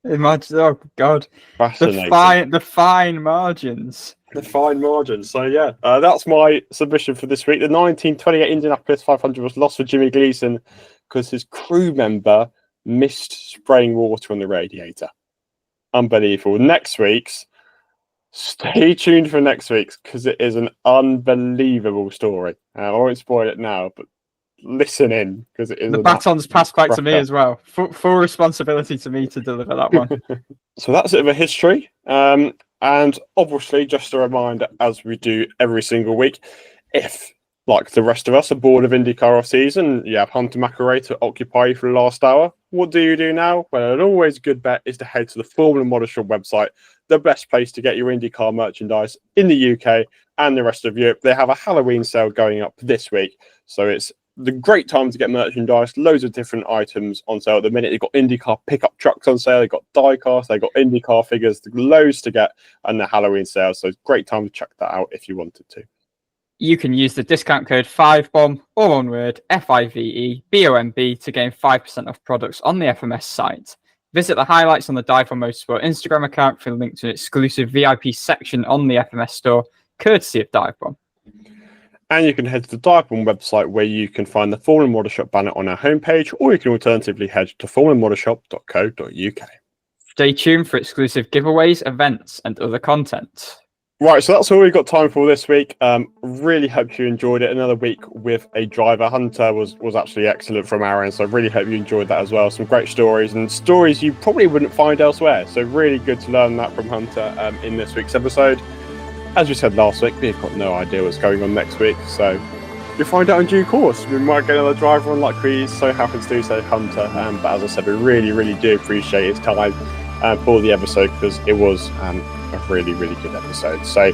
Imagine, oh God, Fascinating. The fine margins. The fine margins. So yeah, that's my submission for this week. The 1928 Indianapolis 500 was lost for Jimmy Gleason because his crew member missed spraying water on the radiator. Unbelievable. Stay tuned for next week's because it is an unbelievable story. I won't spoil it now, but listen in because it is. The baton's passed back to me as well. Full responsibility to me to deliver that one. So that's it of a history. And obviously, just a reminder, as we do every single week, if, like the rest of us, are bored of IndyCar off season, you have Hunter McElrea to occupy you for the last hour, what do you do now? Well, an always good bet is to head to the Formula Motorsport website, the best place to get your IndyCar merchandise in the UK and the rest of Europe. They have a Halloween sale going up this week, so it's the great time to get merchandise. Loads of different items on sale at the minute. They've got IndyCar pickup trucks on sale. They've got die casts. They've got IndyCar figures. Loads to get and the Halloween sale. So it's a great time to check that out if you wanted to. You can use the discount code 5BOMB, all one word, FIVEBOMB, to gain 5% off products on the FMS site. Visit the highlights on the DIVEBOMB Motorsport Instagram account for a link to an exclusive VIP section on the FMS store, courtesy of DIVEBOMB. And you can head to the DIVEBOMB website where you can find the Formula Motorshop banner on our homepage, or you can alternatively head to formulamotorshop.co.uk. Stay tuned for exclusive giveaways, events, and other content. Right, so that's all we've got time for this week. Really hope you enjoyed it. Another week with a driver. Hunter was actually excellent from our end, so I really hope you enjoyed that as well. Some great stories and stories you probably wouldn't find elsewhere. So really good to learn that from Hunter in this week's episode. As we said last week, we've got no idea what's going on next week, so you'll find out in due course. We might get another driver on like we so happen to do, so Hunter. But as I said, we really do appreciate his time for the episode because it was a really good episode. So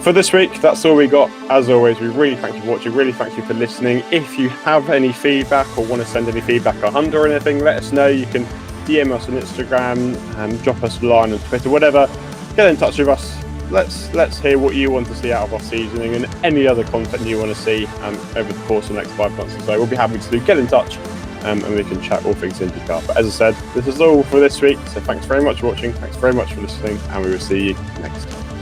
for this week, that's all we got. As always, we really thank you for watching, really thank you for listening. If you have any feedback or want to send any feedback on Hunter or anything, let us know. You can DM us on Instagram, drop us a line on Twitter, whatever. Get in touch with us. Let's hear what you want to see out of our seasoning and any other content you want to see over the course of the next 5 months or so. We'll be happy to get in touch and we can chat all things IndyCar. But as I said, this is all for this week. So thanks very much for watching. Thanks very much for listening, and we will see you next time.